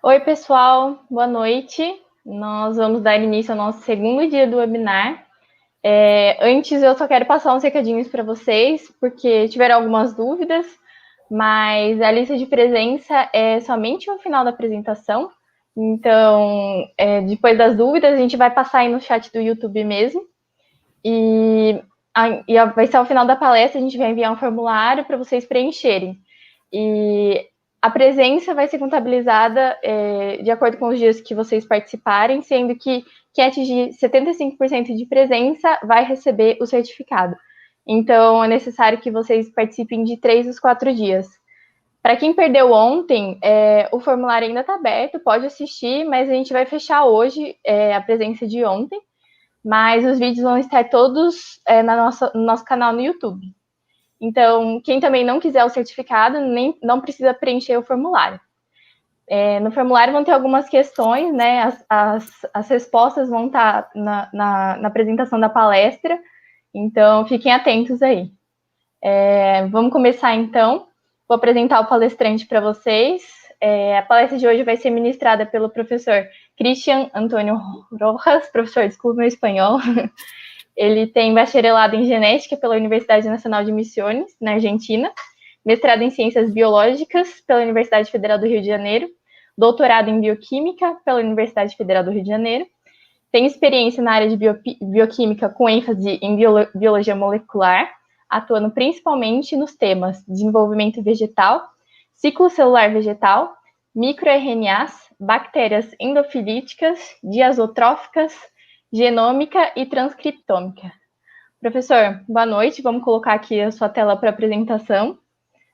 Oi, pessoal, boa noite. Nós vamos dar início ao nosso segundo dia do webinar. Antes, eu só quero passar uns recadinhos para vocês, porque tiveram algumas dúvidas, mas a lista de presença é somente no final da apresentação. Então, depois das dúvidas, a gente vai passar aí no chat do YouTube mesmo. E vai ser ao final da palestra, a gente vai enviar um formulário para vocês preencherem. E a presença vai ser contabilizada de acordo com os dias que vocês participarem, sendo que quem atingir 75% de presença vai receber o certificado. Então, é necessário que vocês participem de 3 dos 4 dias. Para quem perdeu ontem, o formulário ainda está aberto, pode assistir, mas a gente vai fechar hoje a presença de ontem. Mas os vídeos vão estar todos no nosso canal no YouTube. Então, quem também não quiser o certificado, não precisa preencher o formulário. No formulário vão ter algumas questões, né? As respostas vão estar na apresentação da palestra, então fiquem atentos aí. Vamos começar então. Vou apresentar o palestrante para vocês. A palestra de hoje vai ser ministrada pelo professor Cristian Antônio Rojas, professor, desculpa meu espanhol. Ele tem bacharelado em genética pela Universidade Nacional de Misiones, na Argentina, mestrado em ciências biológicas pela Universidade Federal do Rio de Janeiro, doutorado em bioquímica pela Universidade Federal do Rio de Janeiro, tem experiência na área de bioquímica com ênfase em biologia molecular, atuando principalmente nos temas desenvolvimento vegetal, ciclo celular vegetal, microRNAs, bactérias endofilíticas, diazotróficas, genômica e transcriptômica. Professor, boa noite. Vamos colocar aqui a sua tela para apresentação.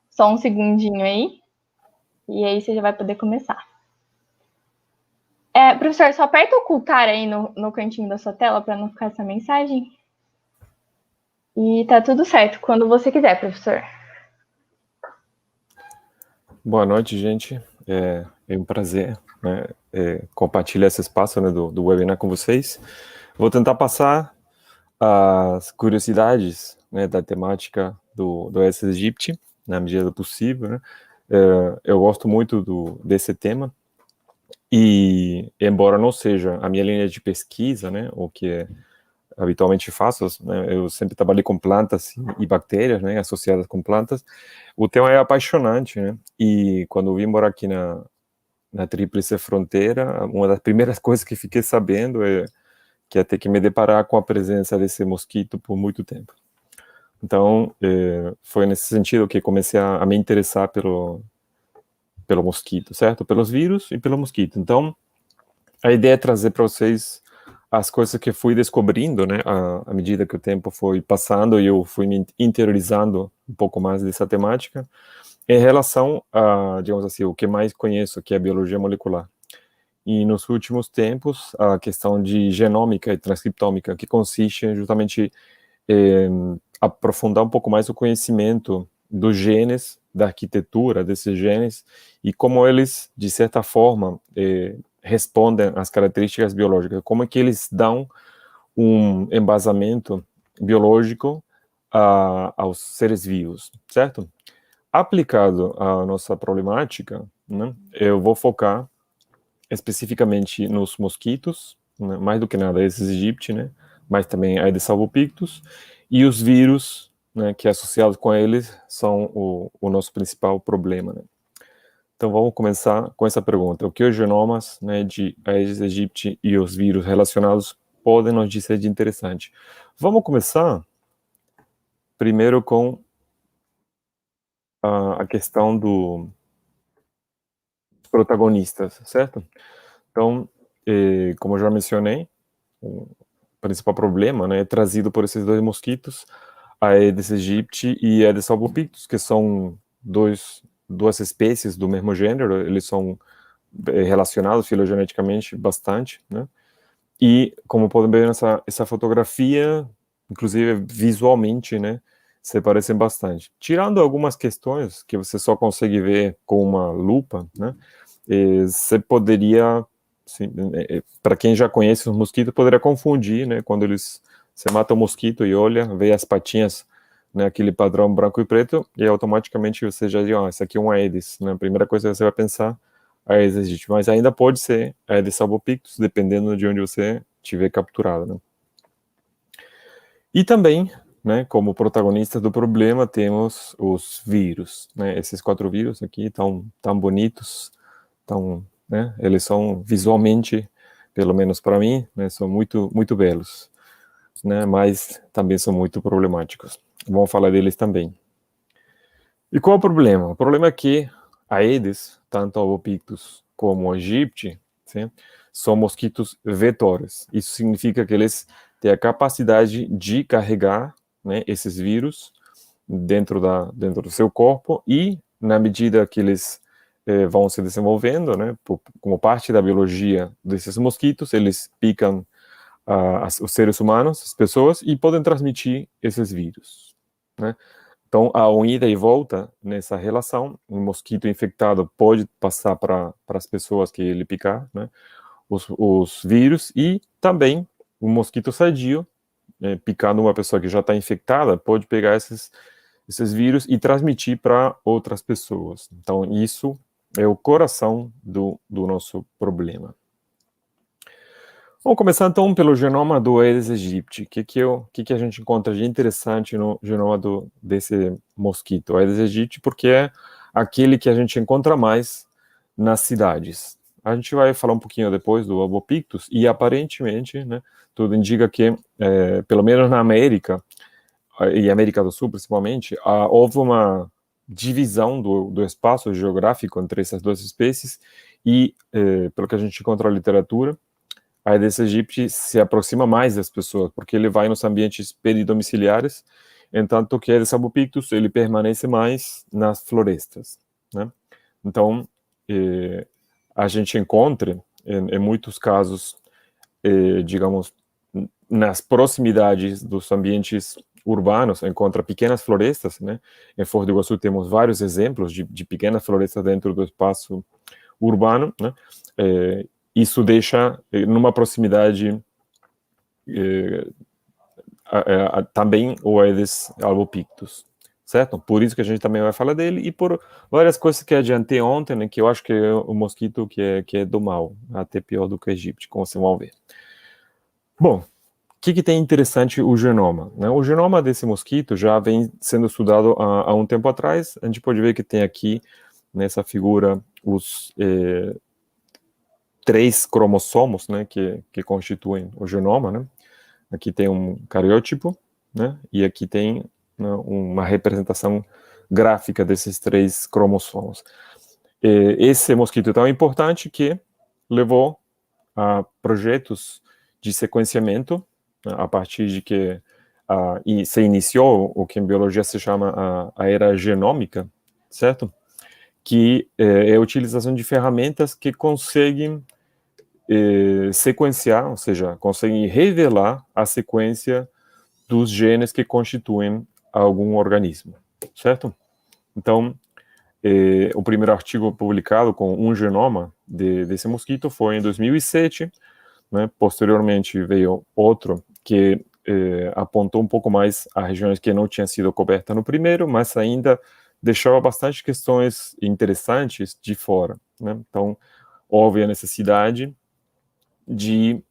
Só um segundinho aí. E aí você já vai poder começar. Professor, só aperta ocultar aí no cantinho da sua tela para não ficar essa mensagem. E tá tudo certo. Quando você quiser, professor. Boa noite, gente. É um prazer, né, compartilhar esse espaço, né, do webinar com vocês. Vou tentar passar as curiosidades, né, da temática do Aedes aegypti, na medida do possível, né. Eu gosto muito desse tema, e embora não seja a minha linha de pesquisa, né, o que habitualmente faço, né, eu sempre trabalhei com plantas e bactérias, né, associadas com plantas. O tema é apaixonante, né, e quando eu vim morar aqui na Tríplice Fronteira, uma das primeiras coisas que fiquei sabendo é que ia ter que me deparar com a presença desse mosquito por muito tempo. Então, foi nesse sentido que comecei a me interessar pelo mosquito, certo? Pelos vírus e pelo mosquito. Então, a ideia é trazer para vocês as coisas que fui descobrindo, né, à medida que o tempo foi passando e eu fui me interiorizando um pouco mais dessa temática, em relação a, digamos assim, o que mais conheço, que é a biologia molecular. E nos últimos tempos, a questão de genômica e transcriptômica, que consiste justamente em aprofundar um pouco mais o conhecimento dos genes, da arquitetura desses genes, e como eles, de certa forma, respondem às características biológicas, como é que eles dão um embasamento biológico aos seres vivos, certo? Aplicado à nossa problemática, né, eu vou focar especificamente nos mosquitos, né, mais do que nada esses aegypti, né, mas também Aedes albopictus, e os vírus, né, que associados com eles são o nosso principal problema, né. Então vamos começar com essa pergunta: o que os genomas, né, de Aedes aegypti e os vírus relacionados podem nos dizer de interessante? Vamos começar primeiro com a questão dos protagonistas, certo? Então, como eu já mencionei, o principal problema, né, é trazido por esses dois mosquitos, Aedes aegypti e Aedes albopictus, que são duas espécies do mesmo gênero. Eles são relacionados filogeneticamente bastante, né? E como podem ver essa fotografia, inclusive visualmente, né, se parecem bastante. Tirando algumas questões que você só consegue ver com uma lupa, né, você poderia, para quem já conhece os mosquitos, poderia confundir, né, quando você mata o mosquito e olha, vê as patinhas, né, aquele padrão branco e preto, e automaticamente você já diz, isso aqui é um Aedes, né, a primeira coisa que você vai pensar, a Aedes aegypti, mas ainda pode ser a Aedes albopictus, dependendo de onde você estiver capturado, né? E também, né, como protagonista do problema, temos os vírus, né? Esses 4 vírus aqui tão bonitos, né, eles são visualmente, pelo menos para mim, né, são muito belos, né, mas também são muito problemáticos. Vamos falar deles também. E qual é o problema? O problema é que a Aedes, tanto a albopictus como a aegypti, sim, são mosquitos vetores. Isso significa que eles têm a capacidade de carregar, né, esses vírus dentro do seu corpo e, na medida que eles vão se desenvolvendo, né, como parte da biologia desses mosquitos, eles picam os seres humanos, as pessoas, e podem transmitir esses vírus, né? Então, há uma ida e volta nessa relação. Um mosquito infectado pode passar para as pessoas que ele picar, né, os vírus, e também um mosquito sadio, picando uma pessoa que já está infectada, pode pegar esses vírus e transmitir para outras pessoas. Então, isso é o coração do nosso problema. Vamos começar então pelo genoma do Aedes aegypti. O que a gente encontra de interessante no genoma desse mosquito? O Aedes aegypti, porque é aquele que a gente encontra mais nas cidades. A gente vai falar um pouquinho depois do albopictus, e aparentemente, né, tudo indica que, pelo menos na América, e América do Sul principalmente, houve uma divisão do espaço geográfico entre essas duas espécies, e, pelo que a gente encontra na literatura, a Aedes aegypti se aproxima mais das pessoas, porque ele vai nos ambientes peridomiciliares, enquanto que a Aedes albopictus, ele permanece mais nas florestas, né? Então, a gente encontra, em muitos casos, digamos, nas proximidades dos ambientes urbanos, encontra pequenas florestas, né? Em Foz do Iguaçu temos vários exemplos de pequenas florestas dentro do espaço urbano, né? Isso deixa numa proximidade também o Aedes albopictus, certo? Por isso que a gente também vai falar dele, e por várias coisas que adiantei ontem, né, que eu acho que é o mosquito que é do mal, até pior do que o aegypti, como vocês vão ver. Bom, o que tem interessante o genoma, né? O genoma desse mosquito já vem sendo estudado há um tempo atrás. A gente pode ver que tem aqui, nessa figura, os 3 cromossomos, né, que constituem o genoma, né? Aqui tem um cariótipo, né, e aqui tem, né, uma representação gráfica desses 3 cromossomos. Esse mosquito é tão importante que levou a projetos de sequenciamento, né, a partir de que e se iniciou o que em biologia se chama a era genômica, certo? Que é a utilização de ferramentas que conseguem sequenciar, ou seja, conseguem revelar a sequência dos genes que constituem algum organismo, certo? Então, o primeiro artigo publicado com um genoma desse mosquito foi em 2007, né? Posteriormente veio outro que apontou um pouco mais a regiões que não tinham sido cobertas no primeiro, mas ainda deixava bastante questões interessantes de fora, né? Então, houve a necessidade de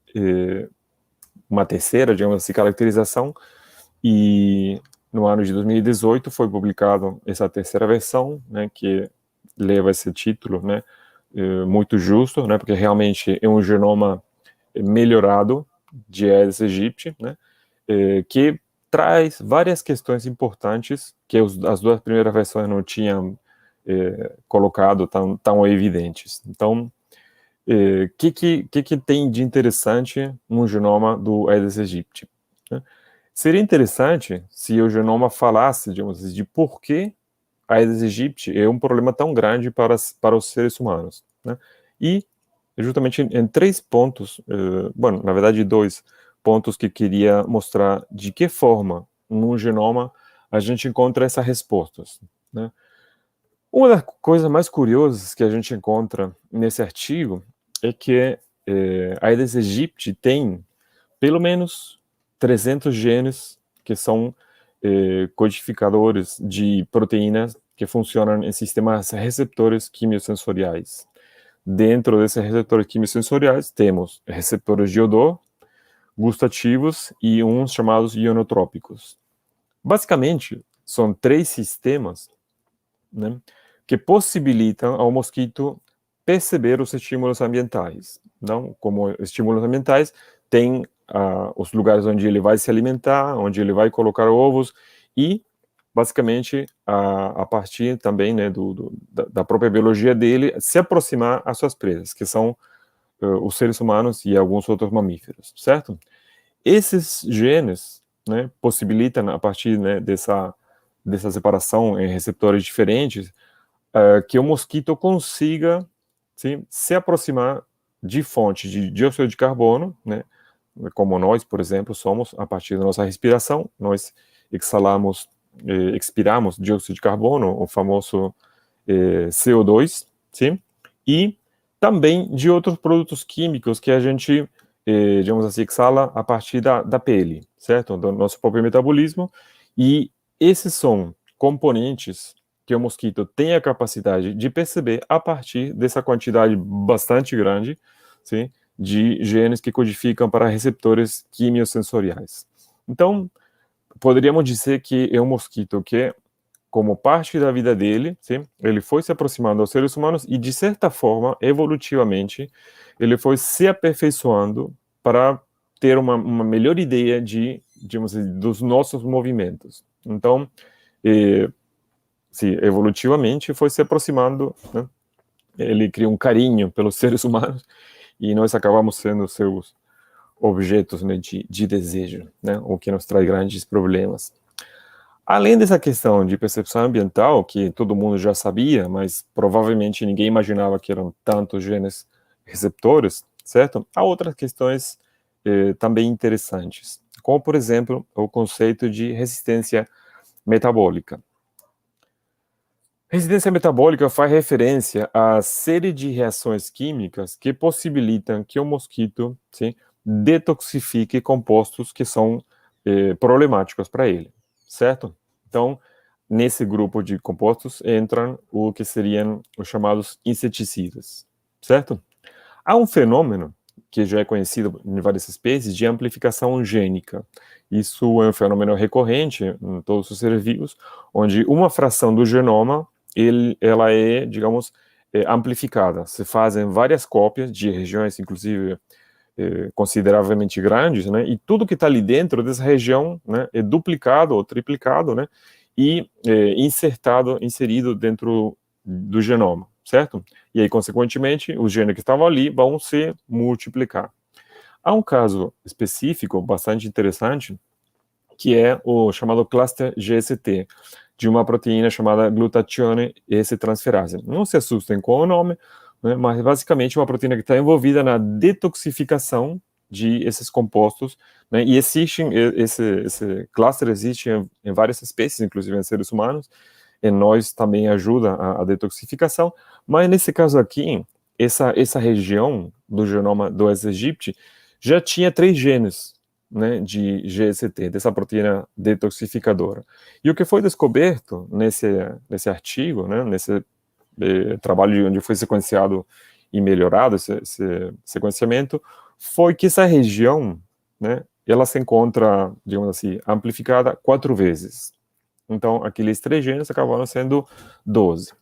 uma terceira, digamos assim, caracterização, e no ano de 2018 foi publicado essa terceira versão, né, que leva esse título, né, muito justo, né, porque realmente é um genoma melhorado de Aedes aegypti, né, que traz várias questões importantes que as 2 primeiras versões não tinham colocado tão evidentes. Então, que tem de interessante no genoma do Aedes aegypti, né? Seria interessante se o genoma falasse, digamos assim, de por que a Aedes aegypti é um problema tão grande para os seres humanos, né? E justamente em 3 pontos, bueno, na verdade 2 pontos que queria mostrar de que forma no genoma a gente encontra essas respostas, né? Uma das coisas mais curiosas que a gente encontra nesse artigo é que a Aedes aegypti tem pelo menos 300 genes que são codificadores de proteínas que funcionam em sistemas receptores quimiosensoriais. dentro desses receptores químicos sensoriais, temos receptores de odor, gustativos e uns chamados ionotrópicos. Basicamente, são 3 sistemas, né, que possibilitam ao mosquito perceber os estímulos ambientais. Então, como estímulos ambientais, tem os lugares onde ele vai se alimentar, onde ele vai colocar ovos e, basicamente, a partir também, né, da própria biologia dele, se aproximar às suas presas, que são os seres humanos e alguns outros mamíferos, certo? Esses genes, né, possibilitam, a partir, né, dessa separação em receptores diferentes, que o mosquito consiga, sim, se aproximar de fontes de dióxido de carbono, né, como nós, por exemplo, somos, a partir da nossa respiração, nós expiramos dióxido de carbono, o famoso CO2, sim, e também de outros produtos químicos que a gente, digamos assim, exala a partir da pele, certo? Do nosso próprio metabolismo, e esses são componentes que o mosquito tem a capacidade de perceber a partir dessa quantidade bastante grande, sim, de genes que codificam para receptores quimiosensoriais. Então, poderíamos dizer que é um mosquito que, como parte da vida dele, sim, ele foi se aproximando aos seres humanos e, de certa forma, evolutivamente, ele foi se aperfeiçoando para ter uma melhor ideia digamos assim, dos nossos movimentos. Então, sim, evolutivamente foi se aproximando, né? Ele cria um carinho pelos seres humanos e nós acabamos sendo seus objetos, né, de desejo, né, o que nos traz grandes problemas. Além dessa questão de percepção ambiental, que todo mundo já sabia, mas provavelmente ninguém imaginava que eram tantos genes receptores, certo? Há outras questões também interessantes, como, por exemplo, o conceito de resistência metabólica. Resistência metabólica faz referência à série de reações químicas que possibilitam que o mosquito, sim, detoxifique compostos que são problemáticos para ele, certo? Então, nesse grupo de compostos entram o que seriam os chamados inseticidas, certo? Há um fenômeno que já é conhecido em várias espécies de amplificação gênica. Isso é um fenômeno recorrente em todos os seres vivos, onde uma fração do genoma ela é, digamos, amplificada. Se fazem várias cópias de regiões, inclusive, consideravelmente grandes, né? E tudo que está ali dentro dessa região, né, é duplicado ou triplicado, né? E inserido dentro do genoma, certo? E aí, consequentemente, os genes que estavam ali vão se multiplicar. Há um caso específico, bastante interessante, que é o chamado cluster GST, de uma proteína chamada glutatione S-transferase. Não se assustem com o nome, né, mas basicamente uma proteína que está envolvida na detoxificação de esses compostos, né, e esse cluster existe em várias espécies, inclusive em seres humanos, e nós também ajuda a detoxificação, mas nesse caso aqui, essa região do genoma do Aedes aegypti já tinha 3 genes, né, de GST, dessa proteína detoxificadora. E o que foi descoberto nesse artigo, né, nesse trabalho onde foi sequenciado e melhorado esse sequenciamento, foi que essa região, né, ela se encontra, digamos assim, amplificada 4 vezes. Então, aqueles 3 genes acabaram sendo 12.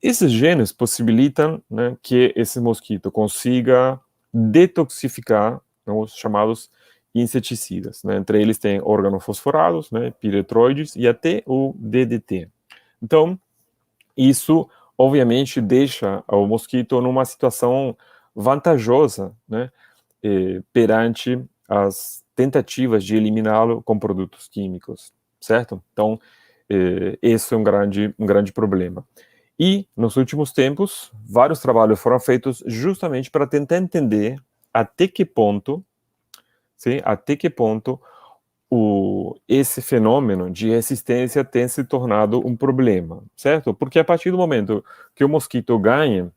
Esses genes possibilitam, né, que esse mosquito consiga detoxificar, né, os chamados inseticidas, né? Entre eles tem organofosforados, né, piretroides e até o DDT. Então, isso obviamente deixa o mosquito numa situação vantajosa, né, perante as tentativas de eliminá-lo com produtos químicos, certo? Então, esse é um grande problema. E, nos últimos tempos, vários trabalhos foram feitos justamente para tentar entender até que ponto, sim, esse fenômeno de resistência tem se tornado um problema, certo? Porque a partir do momento que o mosquito ganha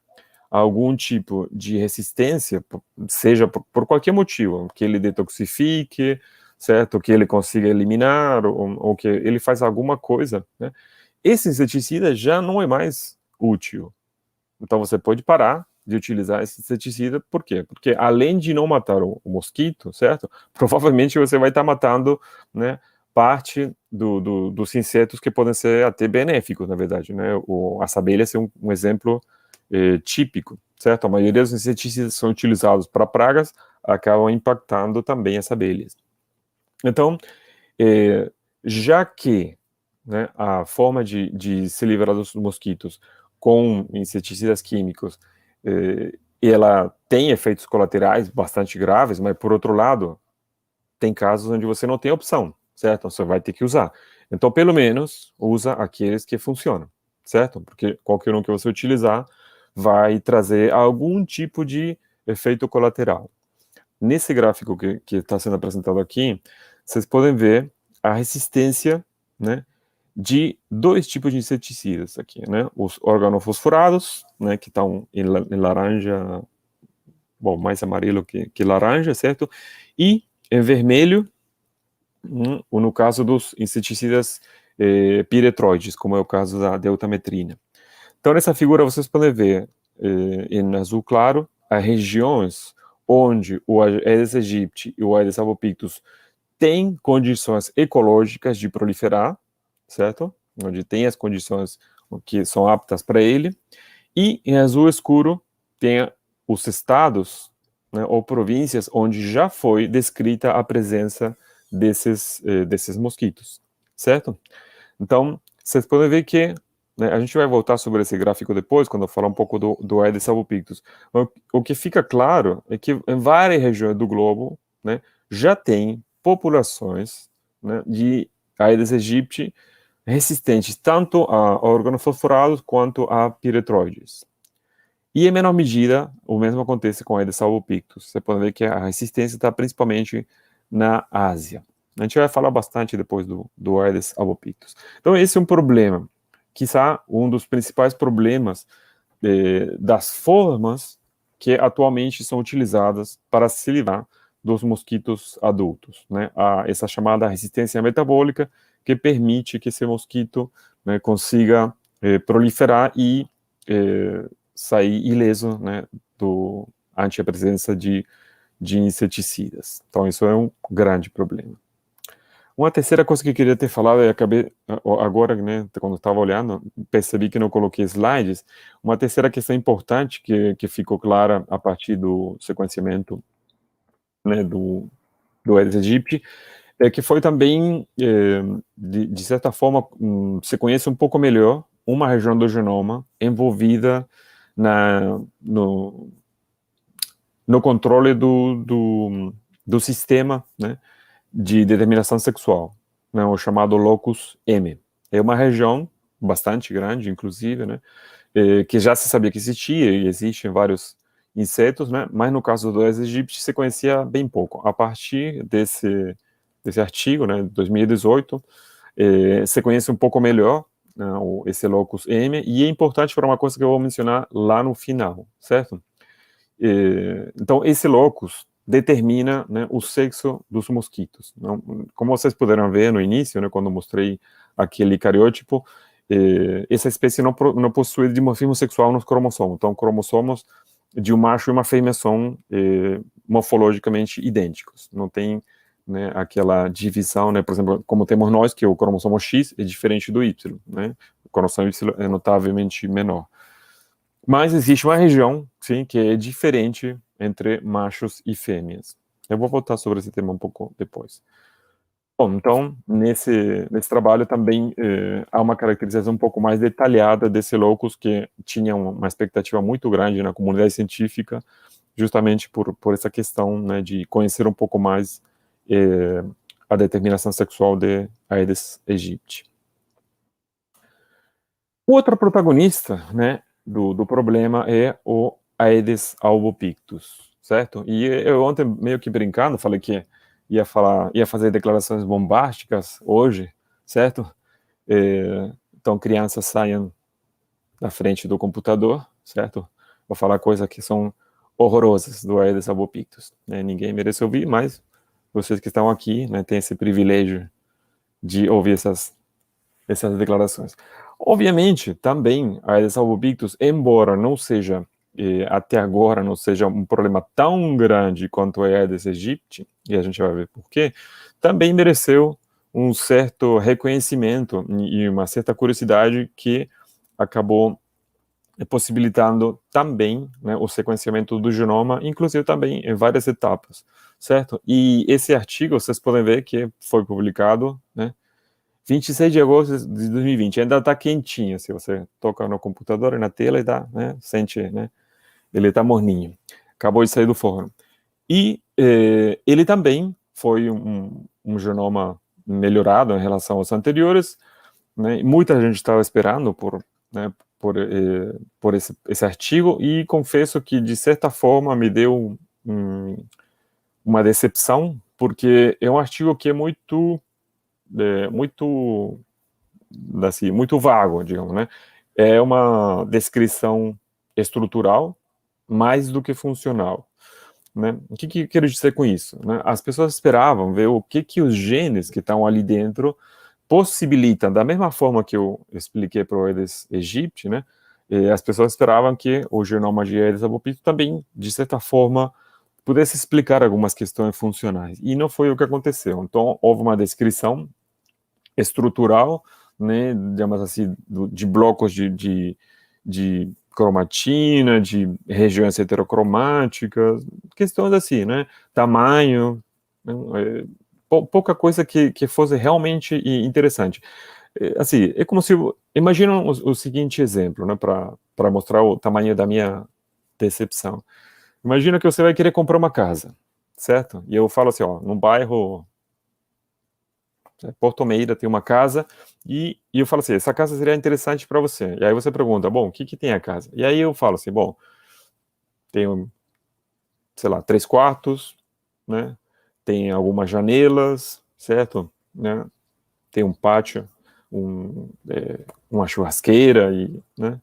algum tipo de resistência, seja por qualquer motivo, que ele detoxifique, certo? Que ele consiga eliminar, ou que ele faz alguma coisa, né? Esse inseticida já não é mais útil. Então você pode parar de utilizar esse inseticida. Por quê? Porque além de não matar o mosquito, certo? Provavelmente você vai estar matando, né, parte dos insetos que podem ser até benéficos, na verdade, né? As abelhas é um exemplo típico, certo? A maioria dos inseticidas são utilizados para pragas, acabam impactando também as abelhas. Então, já que, né, a forma de se livrar dos mosquitos com inseticidas químicos, ela tem efeitos colaterais bastante graves, mas, por outro lado, tem casos onde você não tem opção, certo? Você vai ter que usar. Então, pelo menos, usa aqueles que funcionam, certo? Porque qualquer um que você utilizar vai trazer algum tipo de efeito colateral. Nesse gráfico que está sendo apresentado aqui, vocês podem ver a resistência, né, de dois tipos de inseticidas aqui, né? Os organofosforados, né, que estão em laranja, bom, mais amarelo que laranja, certo? E em vermelho, ou no caso dos inseticidas piretroides, como é o caso da deutametrina. Então, nessa figura, vocês podem ver em azul claro as regiões onde o Aedes aegypti e o Aedes albopictus têm condições ecológicas de proliferar, certo? Onde tem as condições que são aptas para ele. E em azul escuro tem os estados, né, ou províncias onde já foi descrita a presença desses mosquitos, certo? Então, vocês podem ver que, né, a gente vai voltar sobre esse gráfico depois, quando eu falar um pouco do Aedes albopictus. O que fica claro é que em várias regiões do globo, né, já tem populações, né, de Aedes aegypti resistentes tanto a organofosforados quanto a piretroides. E em menor medida, o mesmo acontece com a Aedes albopictus. Você pode ver que a resistência está principalmente na Ásia. A gente vai falar bastante depois do Aedes albopictus. Então, esse é um problema. Quizá um dos principais problemas das formas que atualmente são utilizadas para se livrar dos mosquitos adultos, né? Essa chamada resistência metabólica, que permite que esse mosquito, né, consiga proliferar e sair ileso, né, ante a presença de inseticidas. Então, isso é um grande problema. Uma terceira coisa que eu queria ter falado, e acabei agora, né, quando estava olhando, percebi que não coloquei slides. Uma terceira questão importante que ficou clara a partir do sequenciamento, né, do Aedes aegypti, é que foi também, de certa forma, se conhece um pouco melhor uma região do genoma envolvida no controle do sistema, né, de determinação sexual, né, o chamado locus M. É uma região bastante grande, inclusive, né, que já se sabia que existia e existe em vários insetos, né, mas no caso do Aedes aegypti se conhecia bem pouco. A partir desse artigo, né, de 2018, se conhece um pouco melhor, né, esse locus M, e é importante para uma coisa que eu vou mencionar lá no final, certo? Então, esse locus determina, né, o sexo dos mosquitos. Então, como vocês puderam ver no início, né, quando eu mostrei aquele cariótipo, essa espécie não possui dimorfismo sexual nos cromossomos. Então, cromossomos de um macho e uma fêmea são morfologicamente idênticos. Não tem, né, aquela divisão, né, por exemplo, como temos nós, que o cromossomo X é diferente do Y, né? O cromossomo Y é notavelmente menor. Mas existe uma região, sim, que é diferente entre machos e fêmeas. Eu vou voltar sobre esse tema um pouco depois. Bom, então, nesse trabalho também há uma caracterização um pouco mais detalhada desse locus, que tinha uma expectativa muito grande na comunidade científica, justamente por essa questão, né, de conhecer um pouco mais a determinação sexual de Aedes aegypti. O outro protagonista, né, do problema é o Aedes albopictus, certo? E eu ontem, meio que brincando, falei que ia fazer declarações bombásticas hoje, certo? Então, crianças saiam da frente do computador, certo? Vou falar coisas que são horrorosas do Aedes albopictus, né? Ninguém merece ouvir, mas vocês que estão aqui, né, têm esse privilégio de ouvir essas declarações. Obviamente, também a Aedes albopictus, embora não seja até agora não seja um problema tão grande quanto a Aedes aegypti, e a gente vai ver por quê, também mereceu um certo reconhecimento e uma certa curiosidade que acabou possibilitando também, né, o sequenciamento do genoma, inclusive também em várias etapas, certo? E esse artigo, vocês podem ver que foi publicado, né, 26 de agosto de 2020, ainda está quentinho, se você toca no computador e na tela e dá, né, sente, né, ele está morninho, acabou de sair do forno. E ele também foi um genoma melhorado em relação aos anteriores, né, muita gente estava esperando né, por esse artigo, e confesso que, de certa forma, me deu uma decepção, porque é um artigo que é muito assim, muito vago, digamos, né? É uma descrição estrutural mais do que funcional, né? O que eu quero dizer com isso, né? As pessoas esperavam ver o que os genes que estão ali dentro possibilitam, da mesma forma que eu expliquei para o Aedes aegypti, né? As pessoas esperavam que o genoma de Aedes albopictus também, de certa forma, pudesse explicar algumas questões funcionais. E não foi o que aconteceu. Então, houve uma descrição estrutural, né, digamos assim, de blocos de cromatina, de regiões heterocromáticas, questões assim, né, tamanho, né, pouca coisa que fosse realmente interessante. Assim, é como se, imagina o seguinte exemplo, né, para mostrar o tamanho da minha decepção. Imagina que você vai querer comprar uma casa, certo? E eu falo assim, ó, num bairro Porto Meira tem uma casa, e eu falo assim, essa casa seria interessante para você. E aí você pergunta, bom, o que tem a casa? E aí eu falo assim, bom, tem, sei lá, 3 quartos, né? Tem algumas janelas, certo? Né? Tem um pátio, uma churrasqueira, né?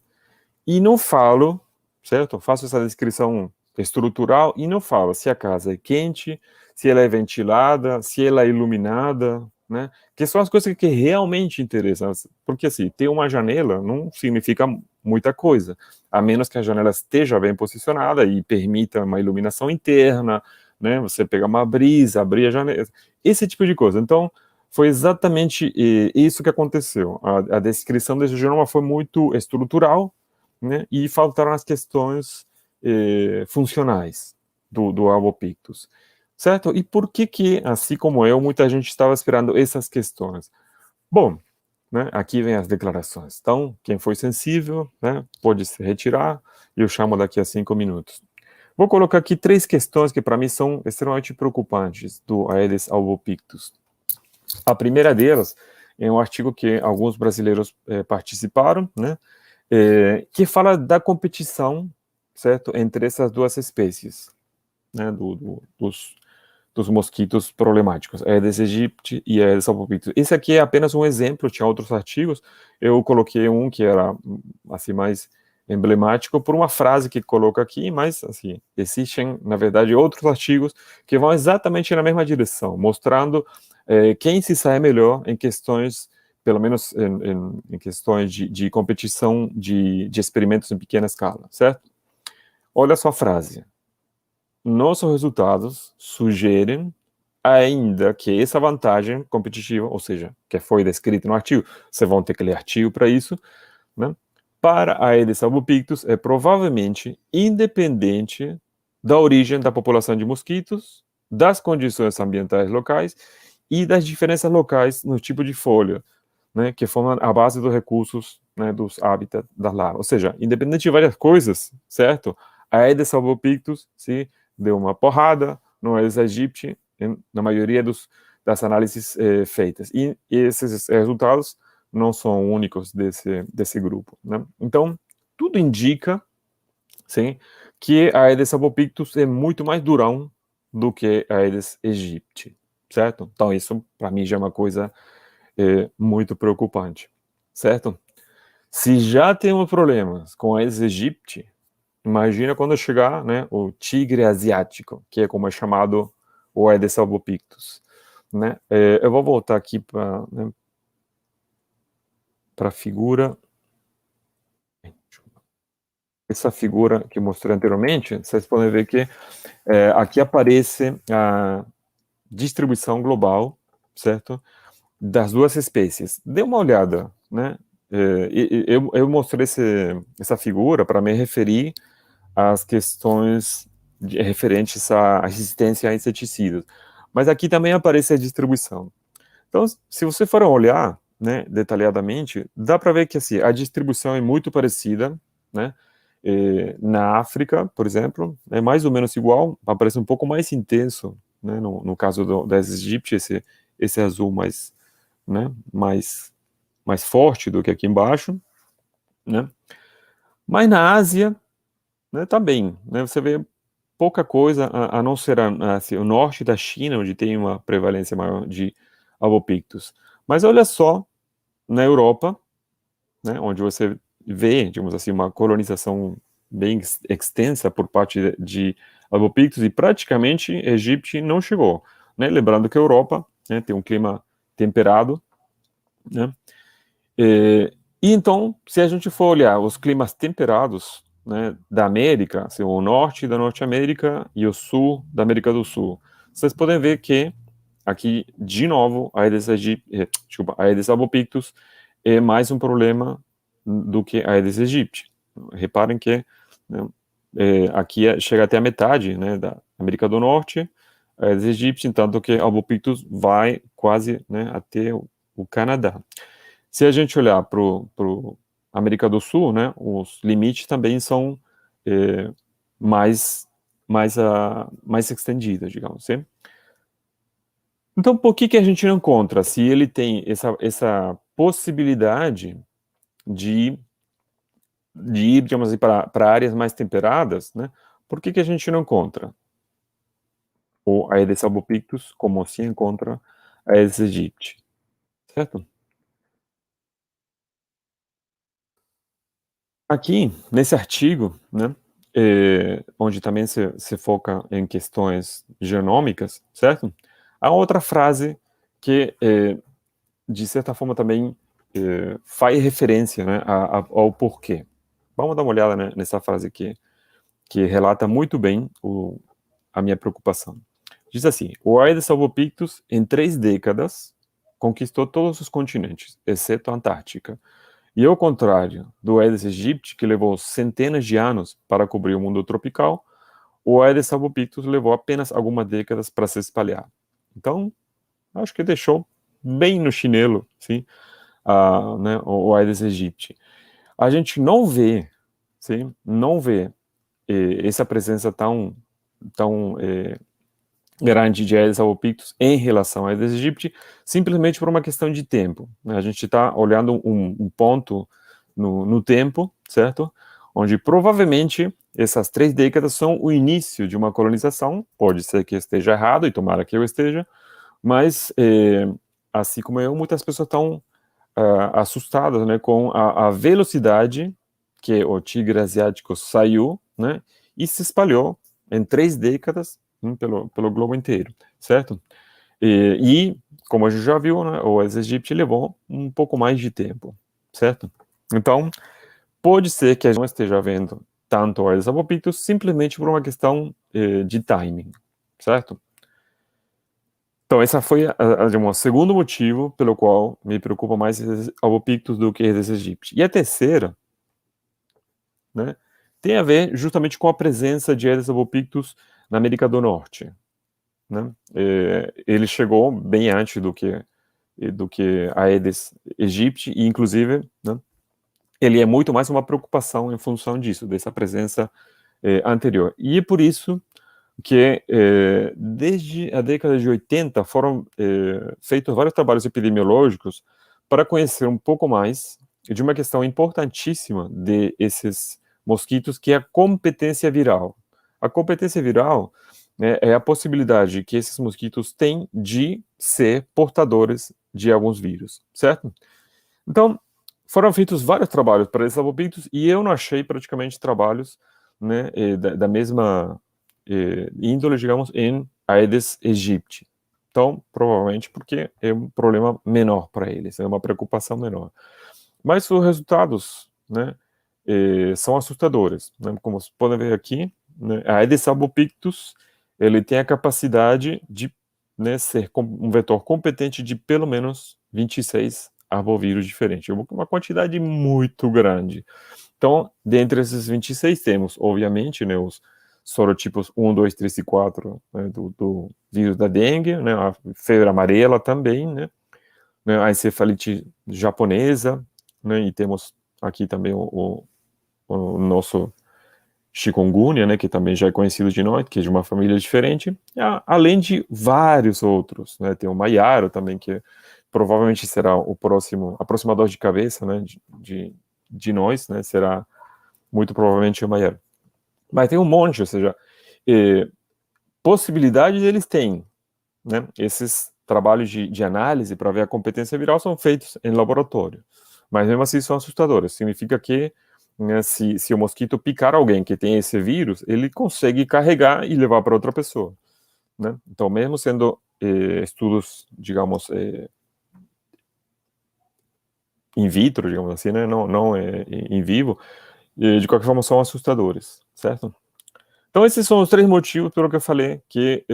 E não falo, certo? Faço essa descrição estrutural e não falo se a casa é quente, se ela é ventilada, se ela é iluminada, né? Que são as coisas que realmente interessam. Porque, assim, ter uma janela não significa muita coisa, a menos que a janela esteja bem posicionada e permita uma iluminação interna, né? Você pegar uma brisa, abrir a janela, esse tipo de coisa. Então, foi exatamente isso que aconteceu. A descrição desse genoma foi muito estrutural, né, e faltaram as questões funcionais do Albopictus, certo? E por que, assim como eu, muita gente estava esperando essas questões? Bom, né, aqui vem as declarações. Então, quem foi sensível, né, pode se retirar, e eu chamo daqui a 5 minutos. Vou colocar aqui 3 questões que para mim são extremamente preocupantes do Aedes albopictus. A primeira delas é um artigo que alguns brasileiros participaram, né, que fala da competição, certo, entre essas duas espécies, né, dos mosquitos problemáticos, Aedes aegypti e Aedes albopictus. Esse aqui é apenas um exemplo, tinha outros artigos, eu coloquei um que era, assim, mais emblemático por uma frase que coloca aqui, mas, assim, existem, na verdade, outros artigos que vão exatamente na mesma direção, mostrando quem se sai melhor em questões, pelo menos em questões de competição de experimentos em pequena escala, certo? Olha só a frase. Nossos resultados sugerem ainda que essa vantagem competitiva, ou seja, que foi descrita no artigo, vocês vão ter que ler artigo para isso, né? Para a Aedes albopictus é provavelmente independente da origem da população de mosquitos, das condições ambientais locais e das diferenças locais no tipo de folha, né, que formam a base dos recursos, né, dos hábitats da larva. Ou seja, independente de várias coisas, certo? A Aedes albopictus se deu uma porrada no Aedes aegypti na maioria das análises feitas. E esses resultados não são únicos desse grupo, né? Então, tudo indica, sim, que a Aedes albopictus é muito mais durão do que a Aedes aegypti, certo? Então, isso, para mim, já é uma coisa muito preocupante, certo? Se já temos problemas com a Aedes aegypti, imagina quando chegar, né, o tigre asiático, que é como é chamado o Aedes albopictus, né? Eu vou voltar aqui para, né, a figura. essa figura que mostrei anteriormente, vocês podem ver que aqui aparece a distribuição global, certo? Das duas espécies. Dê uma olhada, né? Eu mostrei essa figura para me referir às questões referentes à resistência a inseticidas. Mas aqui também aparece a distribuição. Então, se você for olhar, né, detalhadamente, dá para ver que assim, a distribuição é muito parecida, né? Na África, por exemplo, é mais ou menos igual, aparece um pouco mais intenso, né, no caso das Aedes esse azul mais, né, mais forte do que aqui embaixo, né? Mas na Ásia, né, tá bem, né? Você vê pouca coisa, a não ser assim, o norte da China, onde tem uma prevalência maior de albopictus. Mas olha só, na Europa, né, onde você vê, digamos assim, uma colonização bem extensa por parte de albopictus, e praticamente Egito não chegou, né? Lembrando que a Europa, né, tem um clima temperado, né? E então, se a gente for olhar os climas temperados, né, da América, assim, o norte da Norte América e o sul da América do Sul, vocês podem ver que aqui, de novo, a Aedes albopictus é mais um problema do que a Aedes aegypti. Reparem que, né, aqui chega até a metade, né, da América do Norte, a Aedes aegypti, enquanto que a albopictus vai quase, né, até o Canadá. Se a gente olhar para o América do Sul, né, os limites também são mais estendidos, digamos assim. Então, por que a gente não encontra? Se ele tem essa possibilidade de ir, digamos assim, para áreas mais temperadas, né? Por que a gente não encontra o Aedes albopictus como se encontra a Aedes aegypti, certo? Aqui, nesse artigo, né, onde também se foca em questões genômicas, certo? Há outra frase que, de certa forma, também faz referência, né, ao porquê. Vamos dar uma olhada, né, nessa frase aqui, que relata muito bem a minha preocupação. Diz assim: o Aedes albopictus, em 3 décadas, conquistou todos os continentes, exceto a Antártica. E ao contrário do Aedes aegypti, que levou centenas de anos para cobrir o mundo tropical, o Aedes albopictus levou apenas algumas décadas para se espalhar. Então, acho que deixou bem no chinelo, sim, né, o Aedes aegypti. A gente não vê, sim, não vê essa presença tão grande de Aedes albopictus em relação a Aedes aegypti, simplesmente por uma questão de tempo, né? A gente está olhando um ponto no tempo, certo? Onde provavelmente essas 3 décadas são o início de uma colonização, pode ser que esteja errado, e tomara que eu esteja, mas, assim como eu, muitas pessoas estão assustadas, né, com a velocidade que o tigre asiático saiu, né, e se espalhou em 3 décadas, pelo globo inteiro, certo? E como a gente já viu, né, o Aedes aegypti levou um pouco mais de tempo, certo? Então, pode ser que a gente não esteja vendo tanto o Aedes albopictus simplesmente por uma questão de timing, certo? Então, essa foi o segundo motivo pelo qual me preocupa mais Aedes albopictus do que Aedes aegypti. E a terceira, né, tem a ver justamente com a presença de Aedes albopictus na América do Norte, né? Ele chegou bem antes do que a Aedes aegypti, e inclusive, né, ele é muito mais uma preocupação em função disso, dessa presença anterior. E é por isso que desde a década de 80 foram feitos vários trabalhos epidemiológicos para conhecer um pouco mais de uma questão importantíssima de esses mosquitos, que é a competência viral. A competência viral, né, é a possibilidade que esses mosquitos têm de ser portadores de alguns vírus, certo? Então, foram feitos vários trabalhos para esses albopictus, e eu não achei praticamente trabalhos, né, da mesma índole, digamos, em Aedes aegypti. Então, provavelmente porque é um problema menor para eles, é uma preocupação menor. Mas os resultados, né, são assustadoras, né? Como vocês podem ver aqui, né, a Aedes albopictus, ele tem a capacidade de, né, ser um vetor competente de pelo menos 26 arbovírus diferentes, uma quantidade muito grande. Então, dentre esses 26 temos, obviamente, né, os sorotipos 1, 2, 3 e 4, né, do vírus da dengue, né, a febre amarela também, né, a encefalite japonesa, né, e temos aqui também o nosso chikungunya, né, que também já é conhecido de nós, que é de uma família diferente, além de vários outros, né, tem o Maiaro também, que provavelmente será a próxima dor de cabeça, né, de nós, né, será muito provavelmente o Maiaro. Mas tem um monte, ou seja, possibilidades eles têm, né, esses trabalhos de análise para ver a competência viral são feitos em laboratório, mas mesmo assim são assustadores, significa que, né, se o mosquito picar alguém que tem esse vírus, ele consegue carregar e levar para outra pessoa, né? Então, mesmo sendo estudos, digamos, in vitro, digamos assim, né, não em vivo, de qualquer forma são assustadores, certo? Então, esses são os 3 motivos pelo que eu falei que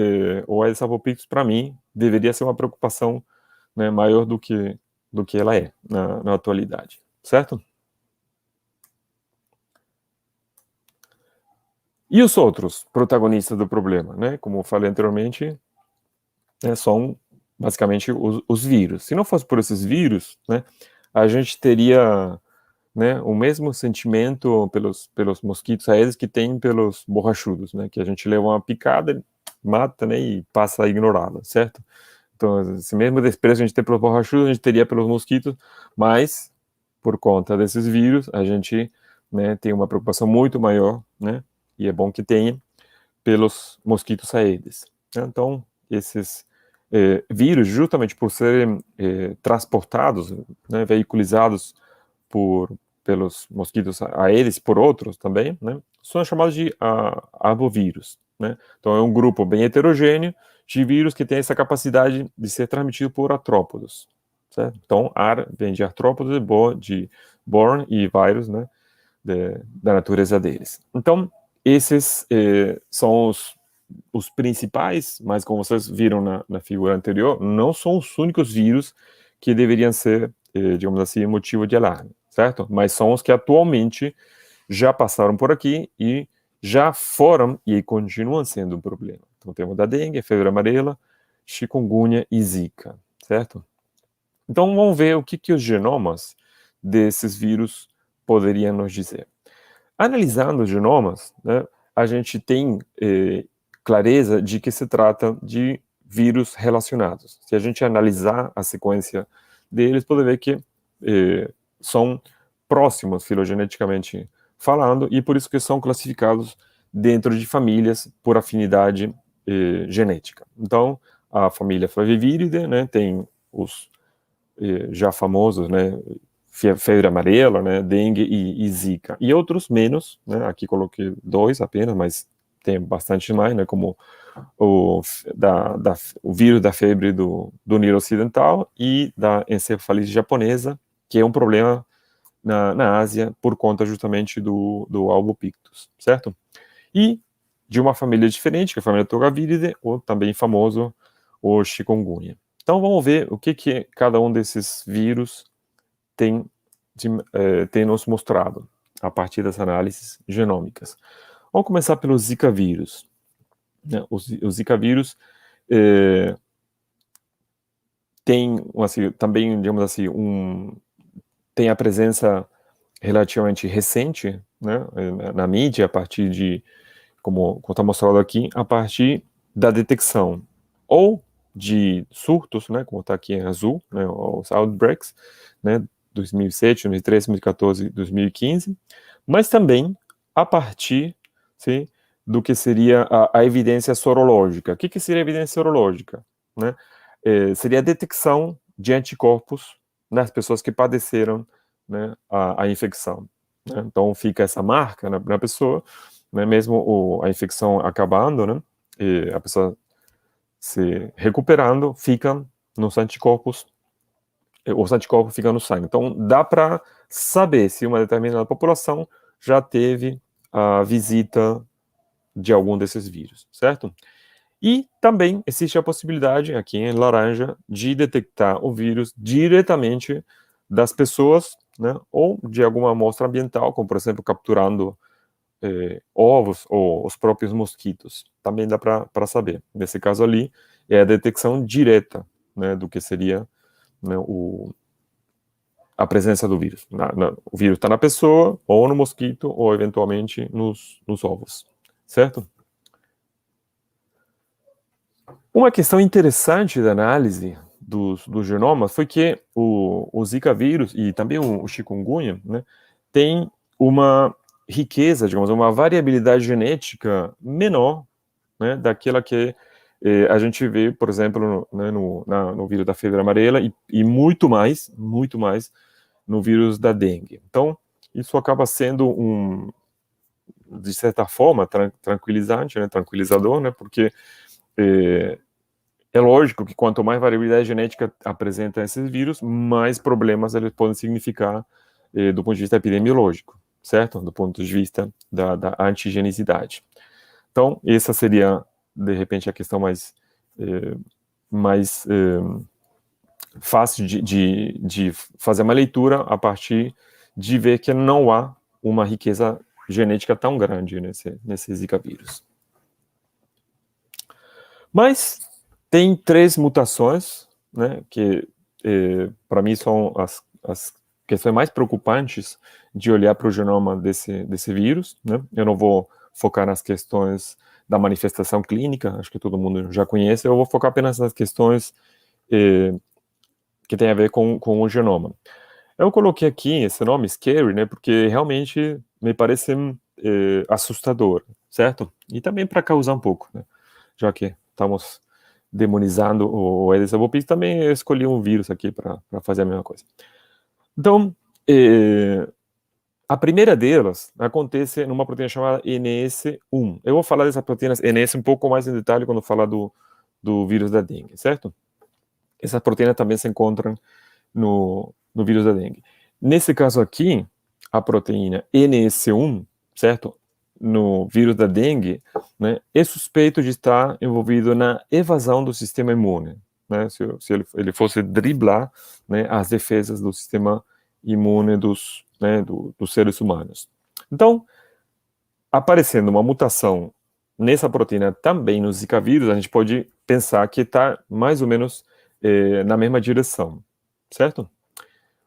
o Aedes albopictus, para mim, deveria ser uma preocupação, né, maior do que ela é na atualidade, certo? E os outros protagonistas do problema, né? Como eu falei anteriormente, né, são basicamente os vírus. Se não fosse por esses vírus, né, a gente teria, né, o mesmo sentimento pelos mosquitos aedes que tem pelos borrachudos, né? Que a gente leva uma picada, mata, né, e passa a ignorá-la, certo? Então, esse mesmo desprezo que a gente tem pelos borrachudos, a gente teria pelos mosquitos, mas por conta desses vírus, a gente, né, tem uma preocupação muito maior, né, e é bom que tenha, pelos mosquitos aedes. Então, esses vírus, justamente por serem transportados, né, veiculizados pelos mosquitos aedes, por outros também, né, são chamados de arbovírus, né? Então, é um grupo bem heterogêneo de vírus que tem essa capacidade de ser transmitido por artrópodos, certo? Então, ar vem de artrópodos de born e vírus, né, da natureza deles. Então, esses são os principais, mas como vocês viram na figura anterior, não são os únicos vírus que deveriam ser, digamos assim, motivo de alarme, certo? Mas são os que atualmente já passaram por aqui e já foram e continuam sendo um problema. Então temos da dengue, febre amarela, chikungunya e zika, certo? Então vamos ver o que os genomas desses vírus poderiam nos dizer. Analisando os genomas, né, a gente tem clareza de que se trata de vírus relacionados. Se a gente analisar a sequência deles, pode ver que são próximos filogeneticamente falando e por isso que são classificados dentro de famílias por afinidade genética. Então, a família Flaviviridae, né, tem os já famosos, né, febre amarela, né, dengue e zika, e outros menos, né, aqui coloquei 2 apenas, mas tem bastante mais, né, como o vírus da febre do Nilo Ocidental e da encefalite japonesa, que é um problema na Ásia por conta justamente do albopictus, certo? E de uma família diferente, que é a família Togaviridae, ou também famoso o chikungunya. Então vamos ver o que cada um desses vírus tem nos mostrado a partir das análises genômicas. Vamos começar pelo Zika vírus. O Zika vírus tem assim, também, digamos assim, tem a presença relativamente recente, né, na mídia, a partir de, como está mostrado aqui, a partir da detecção ou de surtos, né, como está aqui em azul, né, os outbreaks, né, 2007, 2013, 2014, 2015, mas também a partir, sim, do que seria a evidência sorológica. O que seria a evidência sorológica? Né? Seria a detecção de anticorpos nas pessoas que padeceram, né, a infecção. Né? Então fica essa marca na pessoa, né, mesmo a infecção acabando, né, e a pessoa se recuperando, fica nos anticorpos, os anticorpos ficam no sangue. Então dá para saber se uma determinada população já teve a visita de algum desses vírus, certo? E também existe a possibilidade, aqui em laranja, de detectar o vírus diretamente das pessoas, né, ou de alguma amostra ambiental, como, por exemplo, capturando ovos ou os próprios mosquitos. Também dá para saber. Nesse caso ali, é a detecção direta, né, do que seria, né, a presença do vírus. O vírus está na pessoa, ou no mosquito, ou eventualmente nos ovos, certo? Uma questão interessante da análise do genoma foi que o Zika vírus e também o chikungunya, né, tem uma riqueza, digamos, uma variabilidade genética menor, né, daquela que a gente vê, por exemplo, né, no vírus da febre amarela e muito mais no vírus da dengue. Então, isso acaba sendo de certa forma, tranquilizante, né, tranquilizador, né, porque é lógico que quanto mais variabilidade genética apresenta esses vírus, mais problemas eles podem significar do ponto de vista epidemiológico, certo? Do ponto de vista da antigenicidade. Então, essa seria, de repente, a questão mais fácil de fazer uma leitura a partir de ver que não há uma riqueza genética tão grande nesse Zika vírus. Mas tem 3 mutações, né, que para mim são as questões mais preocupantes de olhar para o genoma desse vírus, né? Eu não vou focar nas questões da manifestação clínica, acho que todo mundo já conhece, eu vou focar apenas nas questões que tem a ver com o genoma. Eu coloquei aqui esse nome, Scary, né, porque realmente me parece assustador, certo? E também para causar um pouco, né? Já que estamos demonizando o Aedes aegypti, também eu escolhi um vírus aqui para fazer a mesma coisa. Então, a primeira delas acontece numa proteína chamada NS1. Eu vou falar dessas proteínas NS um pouco mais em detalhe quando falar do vírus da dengue, certo? Essas proteínas também se encontram no vírus da dengue. Nesse caso aqui, a proteína NS1, certo? No vírus da dengue, né, é suspeito de estar envolvido na evasão do sistema imune, né, se ele fosse driblar, né, as defesas do sistema imune dos seres humanos. Então, aparecendo uma mutação nessa proteína também no Zika vírus, a gente pode pensar que está mais ou menos na mesma direção, certo?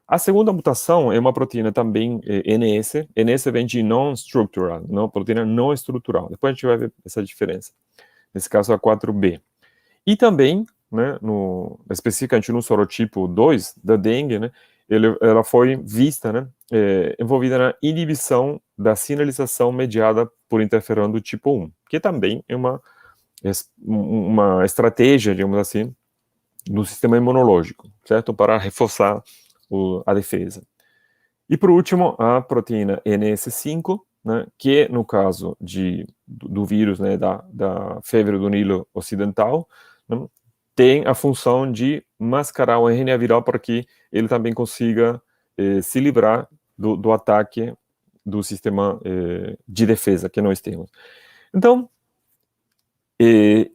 A segunda mutação é uma proteína também NS. NS vem de non-structural, não, proteína não estrutural. Depois a gente vai ver essa diferença. Nesse caso, a 4B. E também, né, especificamente no sorotipo 2 da dengue, né, ela foi vista, né, envolvida na inibição da sinalização mediada por interferão do tipo 1, que também é uma estratégia, digamos assim, do sistema imunológico, certo? Para reforçar a defesa. E por último, a proteína NS5, né, que no caso do vírus, né, da febre do Nilo Ocidental, né, tem a função de mascarar o RNA viral para que ele também consiga se livrar do ataque do sistema de defesa que nós temos. Então,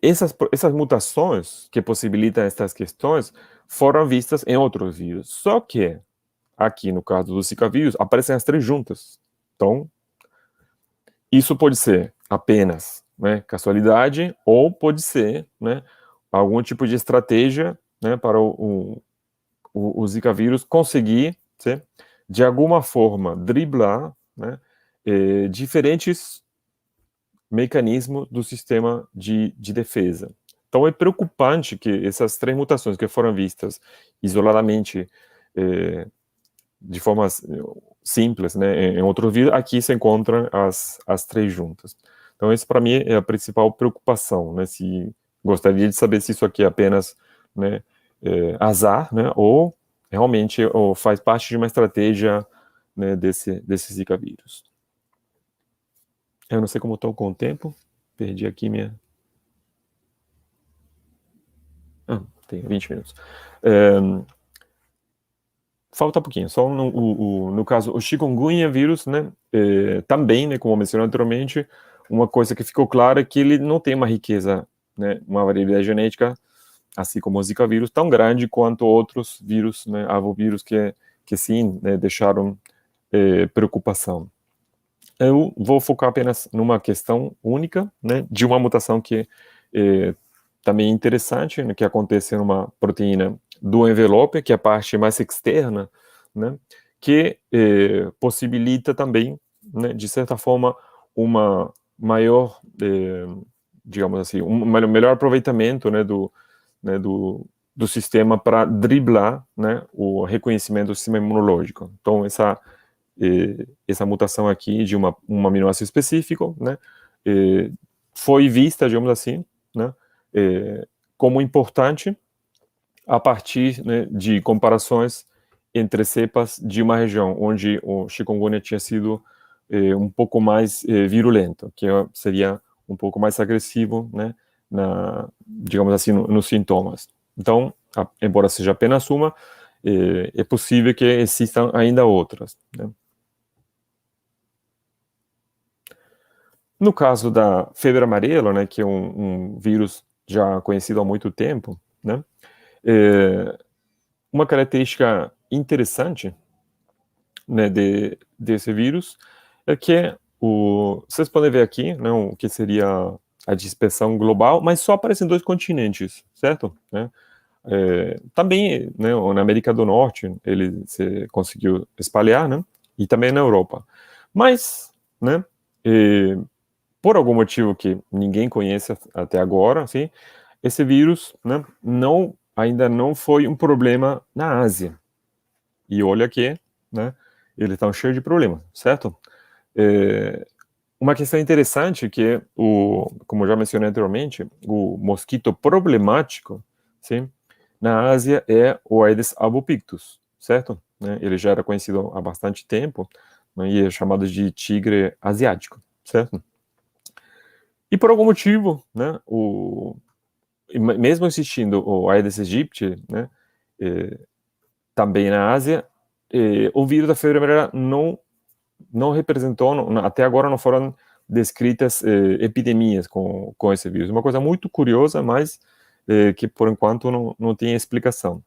essas mutações que possibilitam essas questões foram vistas em outros vírus. Só que, aqui no caso do Zika vírus, aparecem as 3 juntas. Então, isso pode ser apenas, né, casualidade ou pode ser, né, algum tipo de estratégia, né, para o Zika vírus conseguir, de alguma forma, driblar, né, diferentes mecanismos do sistema de defesa. Então é preocupante que essas 3 mutações que foram vistas isoladamente, de forma simples, né, em outro vírus, aqui se encontram as 3 juntas. Então isso para mim é a principal preocupação, né, se gostaria de saber se isso aqui é apenas, né, azar, né, ou realmente faz parte de uma estratégia, né, desse Zika vírus. Eu não sei como estou com o tempo. Perdi aqui minha... tem 20 minutos. falta pouquinho. Só no caso, o chikungunya vírus, né, também, né, como mencionei anteriormente, uma coisa que ficou clara é que ele não tem uma riqueza, né, uma variabilidade genética, assim como o Zika vírus, tão grande quanto outros vírus, né, avovírus que sim, né, deixaram preocupação. Eu vou focar apenas numa questão única, né, de uma mutação que também é interessante, né, que acontece numa proteína do envelope, que é a parte mais externa, né, que possibilita também, né, de certa forma, uma maior, digamos assim, melhor aproveitamento, né, do sistema para driblar, né, o reconhecimento do sistema imunológico. Então, essa mutação aqui de um aminoácido específico, né, foi vista, digamos assim, né, como importante a partir, né, de comparações entre cepas de uma região onde o chikungunya tinha sido um pouco mais virulento, que seria um pouco mais agressivo, né, digamos assim, nos sintomas. Então, embora seja apenas uma, é possível que existam ainda outras, né? No caso da febre amarela, né, que é um vírus já conhecido há muito tempo, né, uma característica interessante, né, desse vírus é que vocês podem ver aqui, né, o que seria a dispersão global, mas só aparece em 2 continentes, certo? Né? Também, né, na América do Norte ele se conseguiu espalhar, né, e também na Europa. Mas, né, por algum motivo que ninguém conhece até agora, assim, esse vírus, né, ainda não foi um problema na Ásia. E olha que, né, eles estão cheios de problemas, certo? Uma questão interessante que como eu já mencionei anteriormente, o mosquito problemático, sim, na Ásia é o Aedes albopictus, certo? Né, ele já era conhecido há bastante tempo, né, e é chamado de tigre asiático, certo? E por algum motivo, né, mesmo existindo o Aedes aegypti, né, também na Ásia, o vírus da febre amarela não representou, até agora não foram descritas epidemias com esse vírus. Uma coisa muito curiosa, mas que por enquanto não tem explicação.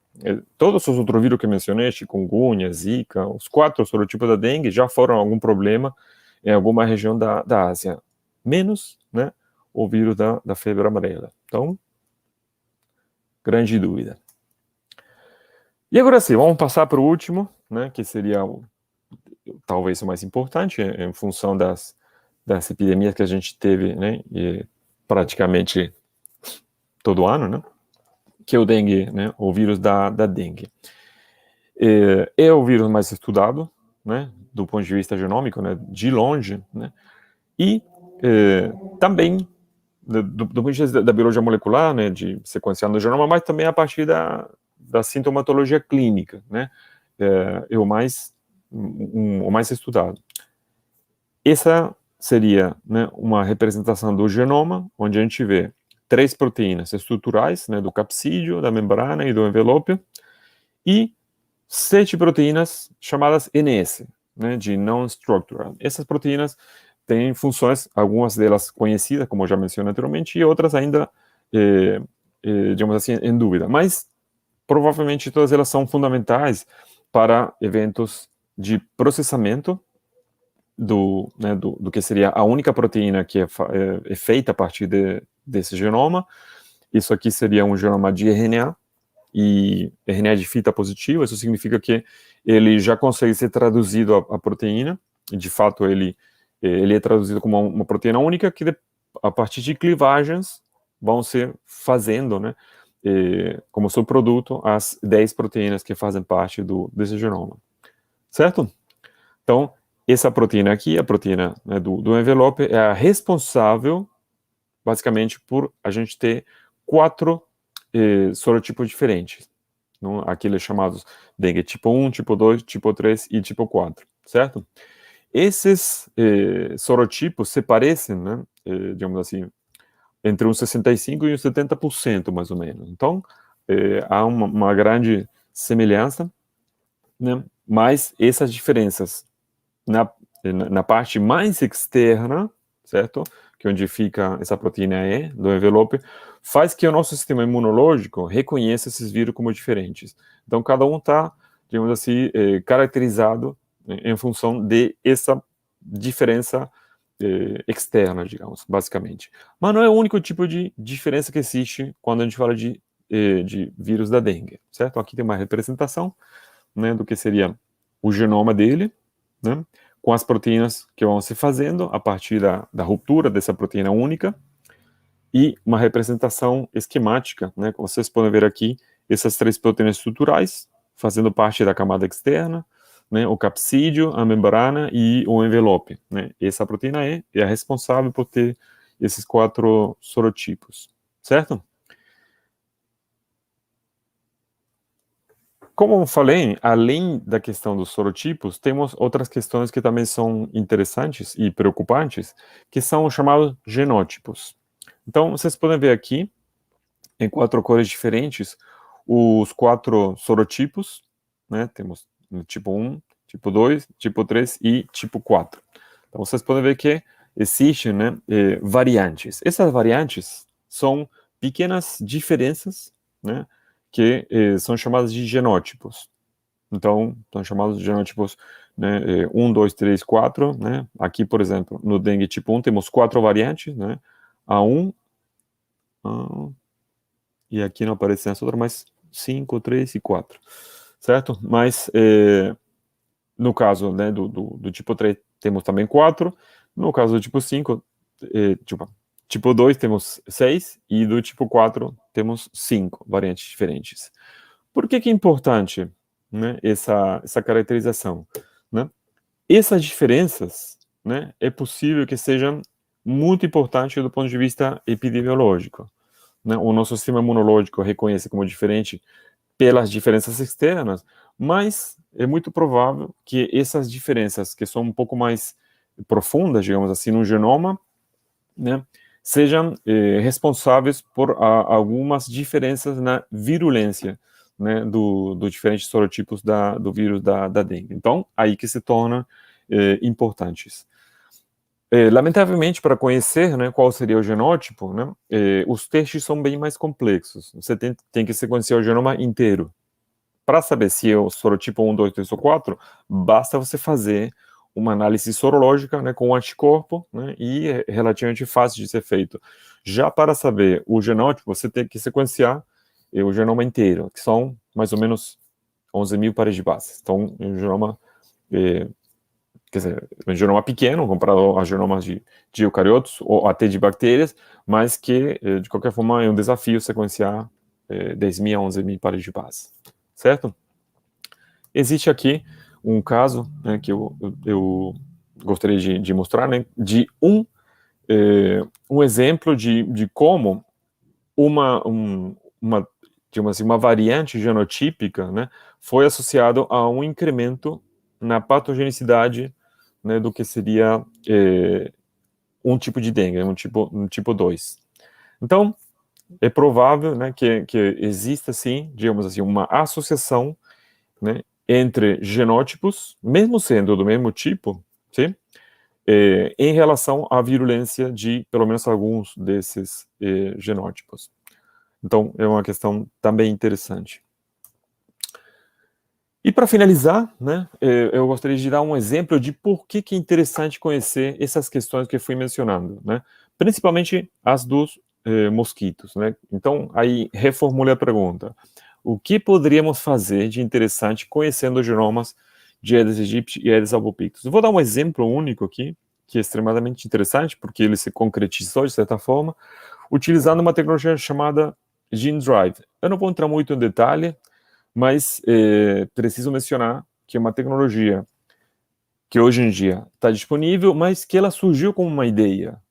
Todos os outros vírus que mencionei, chikungunya, zika, os 4 sorotipos da dengue já foram algum problema em alguma região da Ásia, menos, né, o vírus da febre amarela. Então, grande dúvida. E agora sim, vamos passar para o último, né, que seria talvez o mais importante, em função das epidemias que a gente teve, né, praticamente todo ano, né, que é o dengue, né, o vírus da dengue. É o vírus mais estudado, né, do ponto de vista genômico, né, de longe, né, e também do ponto de vista da biologia molecular, né, de sequenciando o genoma, mas também a partir da sintomatologia clínica, né, é o mais estudado. Essa seria, né, uma representação do genoma, onde a gente vê 3 proteínas estruturais, né, do capsídeo, da membrana e do envelope, e 7 proteínas chamadas NS, né, de non-structural. Essas proteínas têm funções, algumas delas conhecidas, como eu já mencionei anteriormente, e outras ainda, digamos assim, em dúvida. Mas, provavelmente, todas elas são fundamentais para eventos de processamento do que seria a única proteína que é feita a partir desse genoma. Isso aqui seria um genoma de RNA, e RNA de fita positiva. Isso significa que ele já consegue ser traduzido a proteína, e de fato ele é traduzido como uma proteína única, que a partir de clivagens vão ser fazendo, né, como subproduto, as 10 proteínas que fazem parte desse genoma, certo? Então, essa proteína aqui, a proteína, né, do envelope, é a responsável, basicamente, por a gente ter 4 sorotipos diferentes, não? Aqueles chamados dengue tipo 1, tipo 2, tipo 3 e tipo 4, certo? Esses sorotipos se parecem, né, digamos assim, entre uns 65% e uns 70%, mais ou menos. Então, há uma grande semelhança, né? Mas essas diferenças na parte mais externa, certo? Que é onde fica essa proteína E do envelope, faz que o nosso sistema imunológico reconheça esses vírus como diferentes. Então, cada um está, digamos assim, caracterizado em função de essa diferença externa, digamos, basicamente. Mas não é o único tipo de diferença que existe quando a gente fala de vírus da dengue, certo? Aqui tem uma representação, né, do que seria o genoma dele, né, com as proteínas que vão se fazendo a partir da ruptura dessa proteína única, e uma representação esquemática, né, como vocês podem ver aqui, essas três proteínas estruturais, fazendo parte da camada externa, né, o capsídeo, a membrana e o envelope. Né. Essa proteína é a responsável por ter esses 4 sorotipos, certo? Como eu falei, além da questão dos sorotipos, temos outras questões que também são interessantes e preocupantes, que são os chamados genótipos. Então, vocês podem ver aqui, em 4 cores diferentes, os 4 sorotipos, né? Temos tipo 1, tipo 2, tipo 3 e tipo 4. Então, vocês podem ver que existem, né, variantes. Essas variantes são pequenas diferenças, né, que são chamadas de genótipos. Então, são chamados de genótipos, né, 1, 2, 3, 4, né? Aqui, por exemplo, no dengue tipo 1 temos 4 variantes, né? A1, e aqui não aparece essa outra, mas 5, 3 e 4, certo? Mas, no caso, né, do tipo 3, temos também 4, no caso do tipo 5, tipo 2 temos 6, e do tipo 4 temos 5 variantes diferentes. Por que é importante, né, essa caracterização? Né? Essas diferenças, né, é possível que sejam muito importantes do ponto de vista epidemiológico. Né? O nosso sistema imunológico reconhece como diferente pelas diferenças externas, mas é muito provável que essas diferenças, que são um pouco mais profundas, digamos assim, no genoma, né, sejam responsáveis por algumas diferenças na virulência, né, dos diferentes sorotipos do vírus da dengue. Então, aí que se tornam importantes. Lamentavelmente, para conhecer, né, qual seria o genótipo, né, os testes são bem mais complexos. Você tem que sequenciar o genoma inteiro. Para saber se é o sorotipo 1, 2, 3 ou 4, basta você fazer uma análise sorológica, né, com um anticorpo, né, e é relativamente fácil de ser feito. Já para saber o genótipo, você tem que sequenciar o genoma inteiro, que são mais ou menos 11 mil pares de bases. Então, é um genoma, quer dizer, um genoma pequeno, comparado a genomas de eucariotos ou até de bactérias, mas que, de qualquer forma, é um desafio sequenciar 10 mil a 11 mil pares de bases. Certo? Existe aqui um caso, né, que eu gostaria de mostrar, né, de um exemplo de como digamos assim, uma variante genotípica, né, foi associado a um incremento na patogenicidade, né, do que seria um tipo de dengue, um tipo 2. Então, é provável, né, que exista, sim, digamos assim, uma associação, né, entre genótipos, mesmo sendo do mesmo tipo, sim, em relação à virulência de pelo menos alguns desses genótipos. Então, é uma questão também interessante. E para finalizar, né, eu gostaria de dar um exemplo de por que é interessante conhecer essas questões que eu fui mencionando, né, principalmente as dos mosquitos, né. Então, aí reformule a pergunta. O que poderíamos fazer de interessante conhecendo os genomas de Aedes aegypti e Aedes albopictus? Eu vou dar um exemplo único aqui, que é extremamente interessante, porque ele se concretizou de certa forma, utilizando uma tecnologia chamada GeneDrive. Eu não vou entrar muito em detalhe, mas preciso mencionar que é uma tecnologia que hoje em dia está disponível, mas que ela surgiu como uma ideia,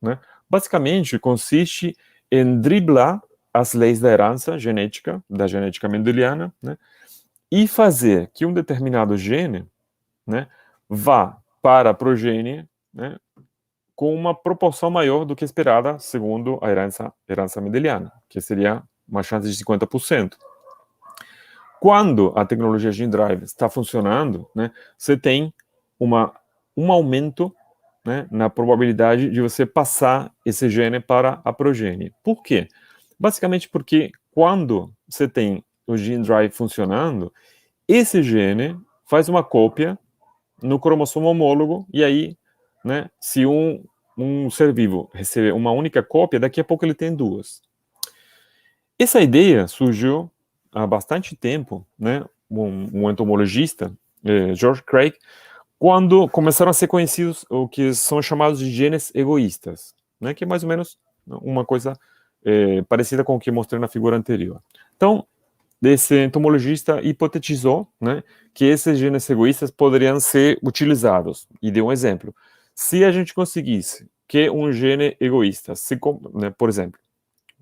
né? Basicamente, consiste em driblar as leis da herança genética, da genética mendeliana, né, e fazer que um determinado gene, né, vá para a progênie, né, com uma proporção maior do que esperada, segundo a herança mendeliana, que seria uma chance de 50%. quando a tecnologia Gene Drive está funcionando, né, você tem um aumento, né, na probabilidade de você passar esse gene para a progênie. Por quê? Basicamente porque quando você tem o Gene Drive funcionando, esse gene faz uma cópia no cromossomo homólogo, e aí, né, se um ser vivo receber uma única cópia, daqui a pouco ele tem duas. Essa ideia surgiu há bastante tempo, né? Um entomologista, George Craig, quando começaram a ser conhecidos o que são chamados de genes egoístas, né? Que é mais ou menos uma coisa parecida com o que mostrei na figura anterior. Então, esse entomologista hipotetizou, né, que esses genes egoístas poderiam ser utilizados. E deu um exemplo. Se a gente conseguisse que um gene egoísta, né, por exemplo,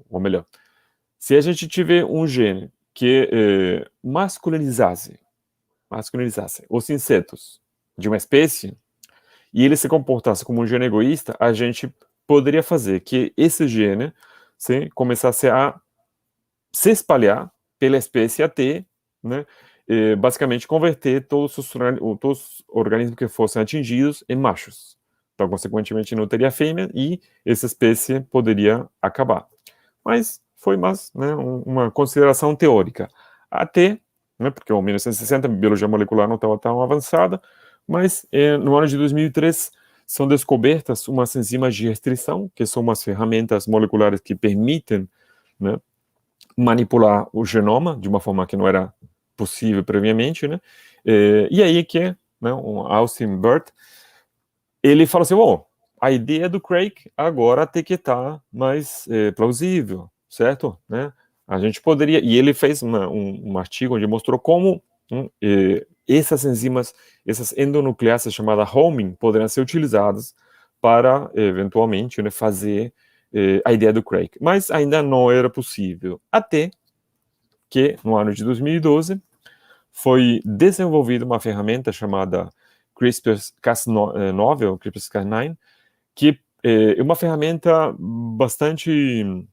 ou melhor, se a gente tiver um gene que masculinizasse os insetos de uma espécie e ele se comportasse como um gene egoísta, a gente poderia fazer que esse gene começasse a se espalhar pela espécie até, né, basicamente converter todos os organismos que fossem atingidos em machos. Então, consequentemente, não teria fêmea e essa espécie poderia acabar. Mas foi mais, né, uma consideração teórica. Até, né, porque em 1960 a biologia molecular não estava tão avançada, mas no ano de 2003 são descobertas umas enzimas de restrição, que são umas ferramentas moleculares que permitem, né, manipular o genoma de uma forma que não era possível previamente, né? E aí que, né, o Austin Burt, ele fala assim, bom, a ideia do Craig agora tem que estar mais plausível, certo? Né? A gente poderia, e ele fez um artigo onde mostrou como essas enzimas, essas endonucleases chamadas homing, poderiam ser utilizadas para, eventualmente, né, fazer a ideia do Craig. Mas ainda não era possível. Até que, no ano de 2012, foi desenvolvida uma ferramenta chamada CRISPR-Cas9, ou CRISPR-Cas9, que é uma ferramenta bastante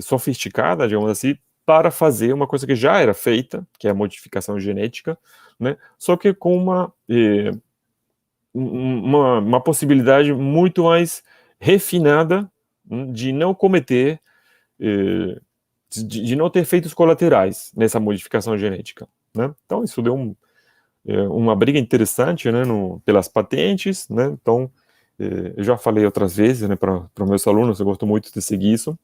sofisticada, digamos assim, para fazer uma coisa que já era feita, que é a modificação genética, né? Só que com uma possibilidade muito mais refinada de não cometer, de não ter efeitos colaterais nessa modificação genética, né? Então, isso deu uma briga interessante, né, pelas patentes, né? Então, eu já falei outras vezes, né, para os meus alunos, eu gosto muito de seguir isso,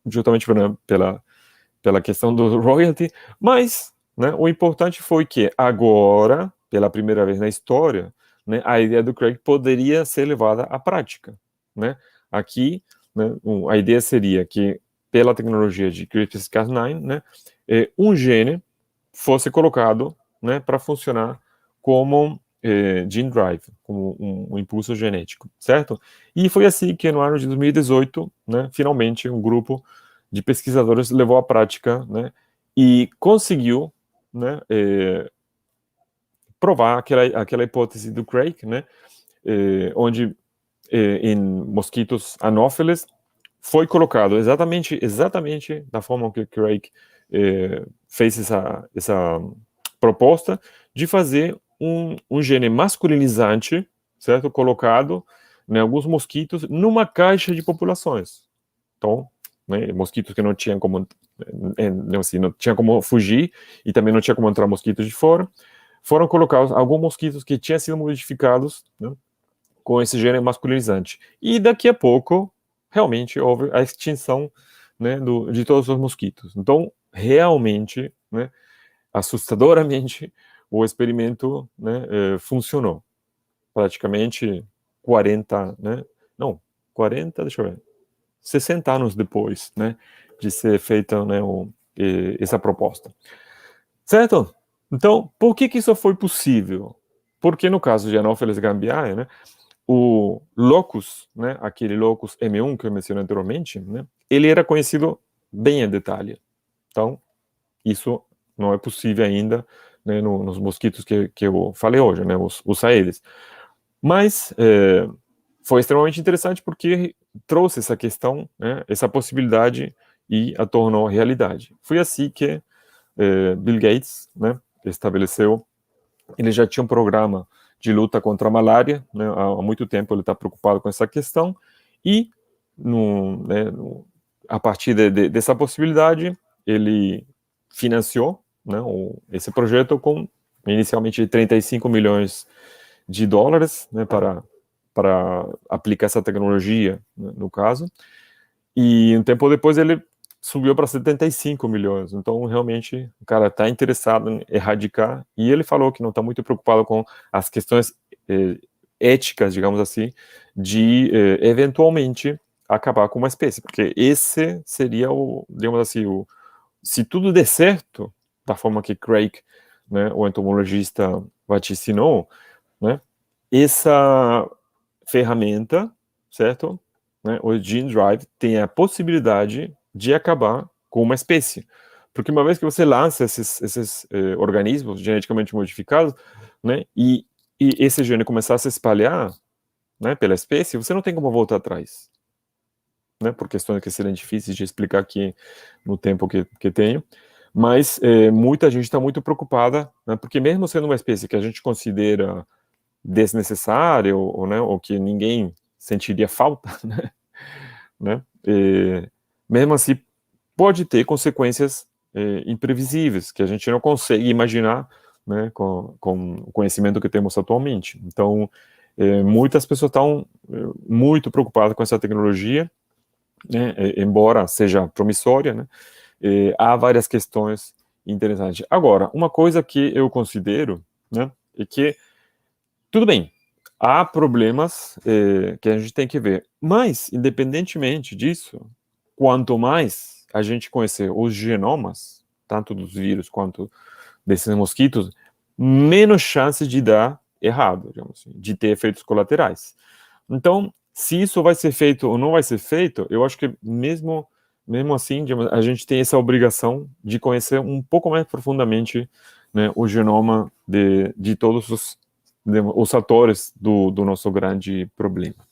justamente pela questão do royalty, mas, né, o importante foi que agora, pela primeira vez na história, né, a ideia do Craig poderia ser levada à prática, né? Aqui, né, a ideia seria que, pela tecnologia de CRISPR-Cas9, né, um gene fosse colocado, né, para funcionar como gene drive, como um impulso genético, certo? E foi assim que no ano de 2018, né, finalmente um grupo de pesquisadores levou à prática, né, e conseguiu, né, provar aquela hipótese do Craig, né, onde em mosquitos anófeles foi colocado exatamente da forma que Craig fez essa proposta de fazer um gene masculinizante, certo, colocado em alguns mosquitos numa caixa de populações. Então, né, mosquitos que não tinham como assim, não tinha como fugir e também não tinha como entrar mosquitos de fora, foram colocados alguns mosquitos que tinham sido modificados, né, com esse gene masculinizante. E daqui a pouco, realmente, houve a extinção, né, de todos os mosquitos. Então, realmente, né, assustadoramente, o experimento, né, funcionou. Praticamente 40, né, não, 40, deixa eu ver, 60 anos depois, né, de ser feita, né, essa proposta. Certo? Então, por que isso foi possível? Porque no caso de Anopheles gambiae, né, o locus, né, aquele locus M1 que eu mencionei anteriormente, né, ele era conhecido bem em detalhe. Então, isso não é possível ainda, né, nos mosquitos que eu falei hoje, né, os Aedes. Mas foi extremamente interessante porque trouxe essa questão, né, essa possibilidade e a tornou realidade. Foi assim que Bill Gates, né, estabeleceu, ele já tinha um programa de luta contra a malária, né, há muito tempo ele está preocupado com essa questão, e a partir dessa possibilidade, ele financiou, né, esse projeto com inicialmente 35 milhões de dólares, né, para aplicar essa tecnologia, né, no caso, e um tempo depois ele subiu para 75 milhões. Então, realmente, o cara está interessado em erradicar, e ele falou que não está muito preocupado com as questões éticas, digamos assim, de eventualmente acabar com uma espécie, porque esse seria digamos assim, se tudo der certo, da forma que Craig, né, o entomologista, vaticinou, né, essa ferramenta, certo? Né, o Gene Drive tem a possibilidade de acabar com uma espécie. Porque uma vez que você lança esses organismos geneticamente modificados, né, e esse gene começar a se espalhar, né, pela espécie, você não tem como voltar atrás. Né, por questões que seriam difíceis de explicar aqui no tempo que tenho. Mas muita gente está muito preocupada, né, porque mesmo sendo uma espécie que a gente considera desnecessária, ou que ninguém sentiria falta, né, mesmo assim pode ter consequências imprevisíveis, que a gente não consegue imaginar, né, com o conhecimento que temos atualmente. Então, muitas pessoas estão muito preocupadas com essa tecnologia, né, embora seja promissória, né, há várias questões interessantes. Agora, uma coisa que eu considero, né, é que, tudo bem, há problemas que a gente tem que ver, mas, independentemente disso, quanto mais a gente conhecer os genomas, tanto dos vírus quanto desses mosquitos, menos chance de dar errado, digamos assim, de ter efeitos colaterais. Então, se isso vai ser feito ou não vai ser feito, eu acho que mesmo assim, a gente tem essa obrigação de conhecer um pouco mais profundamente, né, o genoma de todos os atores do nosso grande problema.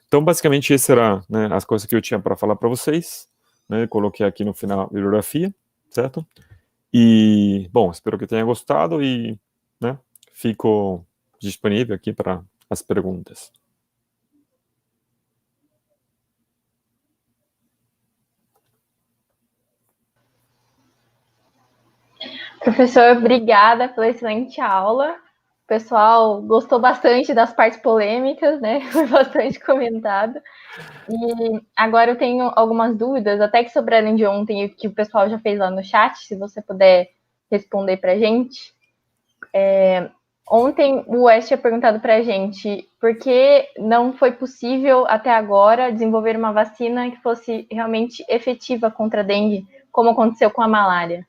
Então, basicamente, essas eram, né, as coisas que eu tinha para falar para vocês. Né, coloquei aqui no final a bibliografia, certo? E, bom, espero que tenha gostado e, né, fico disponível aqui para as perguntas. Professor, obrigada pela excelente aula. O pessoal gostou bastante das partes polêmicas, né? Foi bastante comentado. E agora eu tenho algumas dúvidas, até que sobraram de ontem e que o pessoal já fez lá no chat, se você puder responder para a gente. Ontem o Wes tinha perguntado para a gente por que não foi possível até agora desenvolver uma vacina que fosse realmente efetiva contra a dengue, como aconteceu com a malária.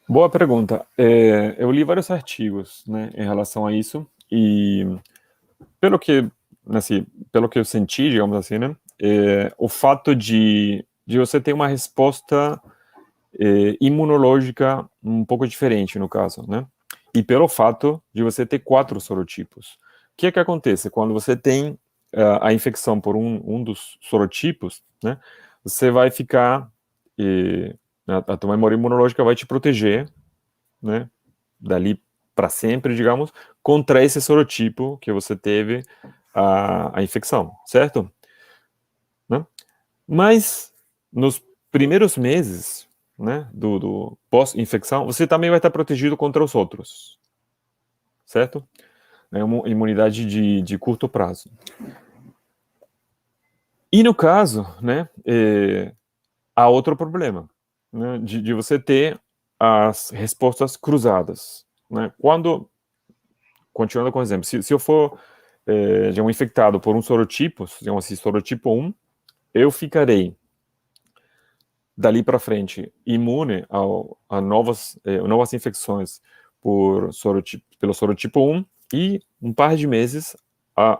Boa pergunta. Eu li vários artigos, né, em relação a isso, e pelo que eu senti, digamos assim, né, o fato de você ter uma resposta imunológica um pouco diferente, no caso, né, e pelo fato de você ter 4 sorotipos. O que é que acontece? Quando você tem a infecção por um dos sorotipos, né, você vai ficar... a tua memória imunológica vai te proteger, né, dali para sempre, digamos, contra esse sorotipo que você teve a infecção, certo? Né? Mas nos primeiros meses, né, do pós-infecção, você também vai estar protegido contra os outros, certo? É uma imunidade de curto prazo. E no caso, né, há outro problema, né, de você ter as respostas cruzadas. Né? Continuando com o exemplo, se eu for infectado por um sorotipo, digamos assim, sorotipo 1, eu ficarei dali para frente imune a novas infecções pelo sorotipo 1 e um par de meses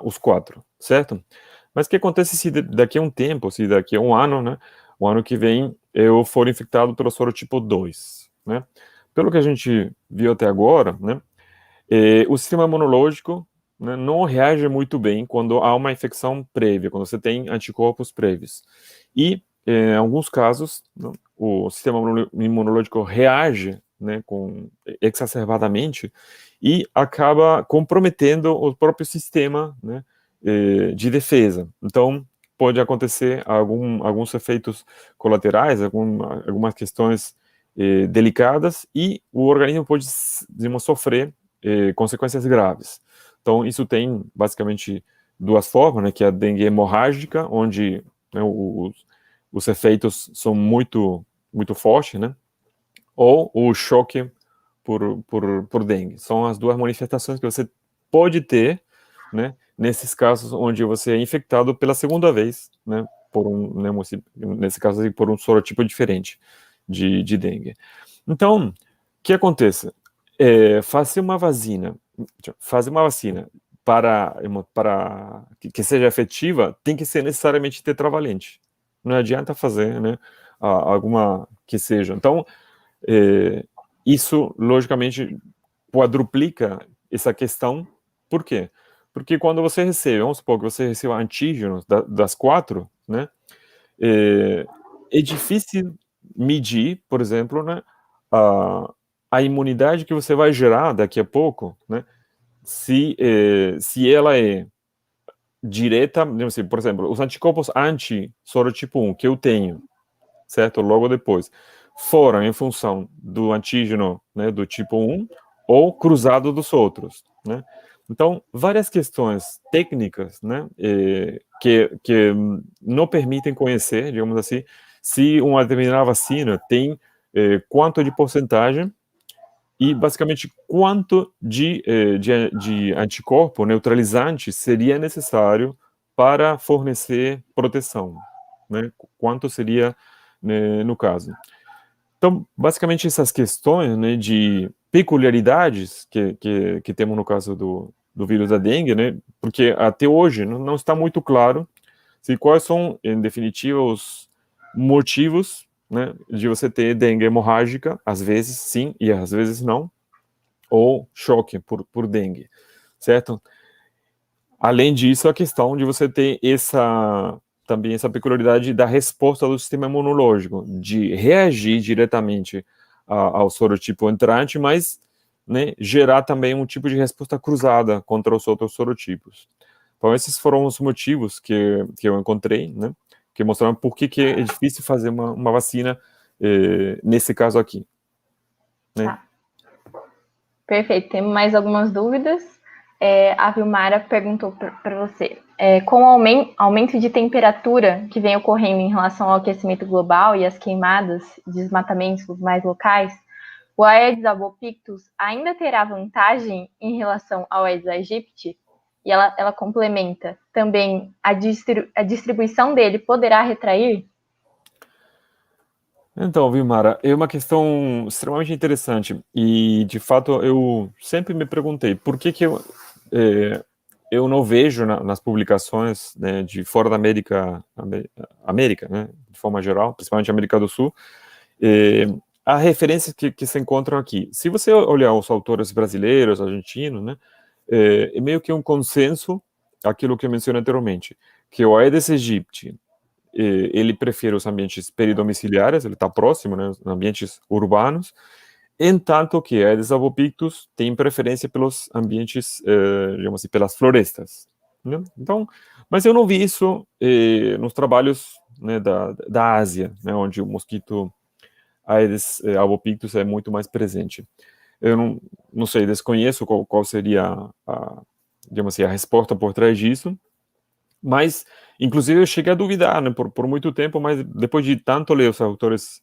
os 4, certo? Mas o que acontece se daqui a um tempo, se daqui a um ano, né, o ano que vem, eu for infectado pelo sorotipo 2, né? Pelo que a gente viu até agora, né, o sistema imunológico, né, não reage muito bem quando há uma infecção prévia, quando você tem anticorpos prévios. E em alguns casos, o sistema imunológico reage, né, exacerbadamente e acaba comprometendo o próprio sistema, né, de defesa. Então, pode acontecer alguns efeitos colaterais, algumas questões delicadas e o organismo pode, digamos, sofrer consequências graves. Então, isso tem basicamente duas formas, né, que é a dengue hemorrágica, onde, né, os efeitos são muito, muito fortes, né, ou o choque por dengue. São as duas manifestações que você pode ter, né, nesses casos onde você é infectado pela segunda vez, né, né, nesse caso aí, por um sorotipo diferente de dengue. Então, o que acontece? Fazer uma vacina para que seja efetiva tem que ser necessariamente tetravalente. Não adianta fazer, né, alguma que seja. Então, isso, logicamente, quadruplica essa questão. Por quê? Porque quando você recebe, vamos supor que você receba antígenos das quatro, né, é difícil medir, por exemplo, né, a imunidade que você vai gerar daqui a pouco, né, se ela é direta, assim, por exemplo, os anticorpos anti-sorotipo 1 que eu tenho, certo? Logo depois, foram em função do antígeno, né, do tipo 1 ou cruzado dos outros, né? Então, várias questões técnicas, né, que não permitem conhecer, digamos assim, se uma determinada vacina tem quanto de porcentagem e, basicamente, quanto de anticorpo neutralizante seria necessário para fornecer proteção, né? Quanto seria, né, no caso. Então, basicamente, essas questões, né, de peculiaridades que temos no caso do vírus da dengue, né, porque até hoje não está muito claro se quais são, em definitiva, os motivos, né, de você ter dengue hemorrágica, às vezes sim e às vezes não, ou choque por dengue, certo? Além disso, a questão de você ter também essa peculiaridade da resposta do sistema imunológico, de reagir diretamente ao sorotipo entrante, mas, né, gerar também um tipo de resposta cruzada contra os outros sorotipos. Então, esses foram os motivos que eu encontrei, né, que mostraram por que é difícil fazer uma vacina nesse caso aqui. Né? Tá. Perfeito. Temos mais algumas dúvidas. A Vilmara perguntou para você. Com o aumento de temperatura que vem ocorrendo em relação ao aquecimento global e as queimadas, desmatamentos mais locais, o Aedes albopictus ainda terá vantagem em relação ao Aedes aegypti? E ela complementa. Também a distribuição dele poderá retrair? Então, Vilmara, é uma questão extremamente interessante e, de fato, eu sempre me perguntei por que eu não vejo nas publicações, né, de fora da América, né, de forma geral, principalmente América do Sul, há referências que se encontram aqui. Se você olhar os autores brasileiros, argentinos, né, é meio que um consenso, aquilo que eu mencionei anteriormente, que o Aedes aegypti ele prefere os ambientes peridomiciliares, ele está próximo, né, ambientes urbanos, entanto que Aedes albopictus tem preferência pelos ambientes, digamos assim, pelas florestas. Né? Então, mas eu não vi isso nos trabalhos, né, da Ásia, né, onde o mosquito Aedes albopictus é muito mais presente. Eu não sei, desconheço qual seria digamos assim, a resposta por trás disso, mas, inclusive, eu cheguei a duvidar, né, por muito tempo, mas depois de tanto ler os autores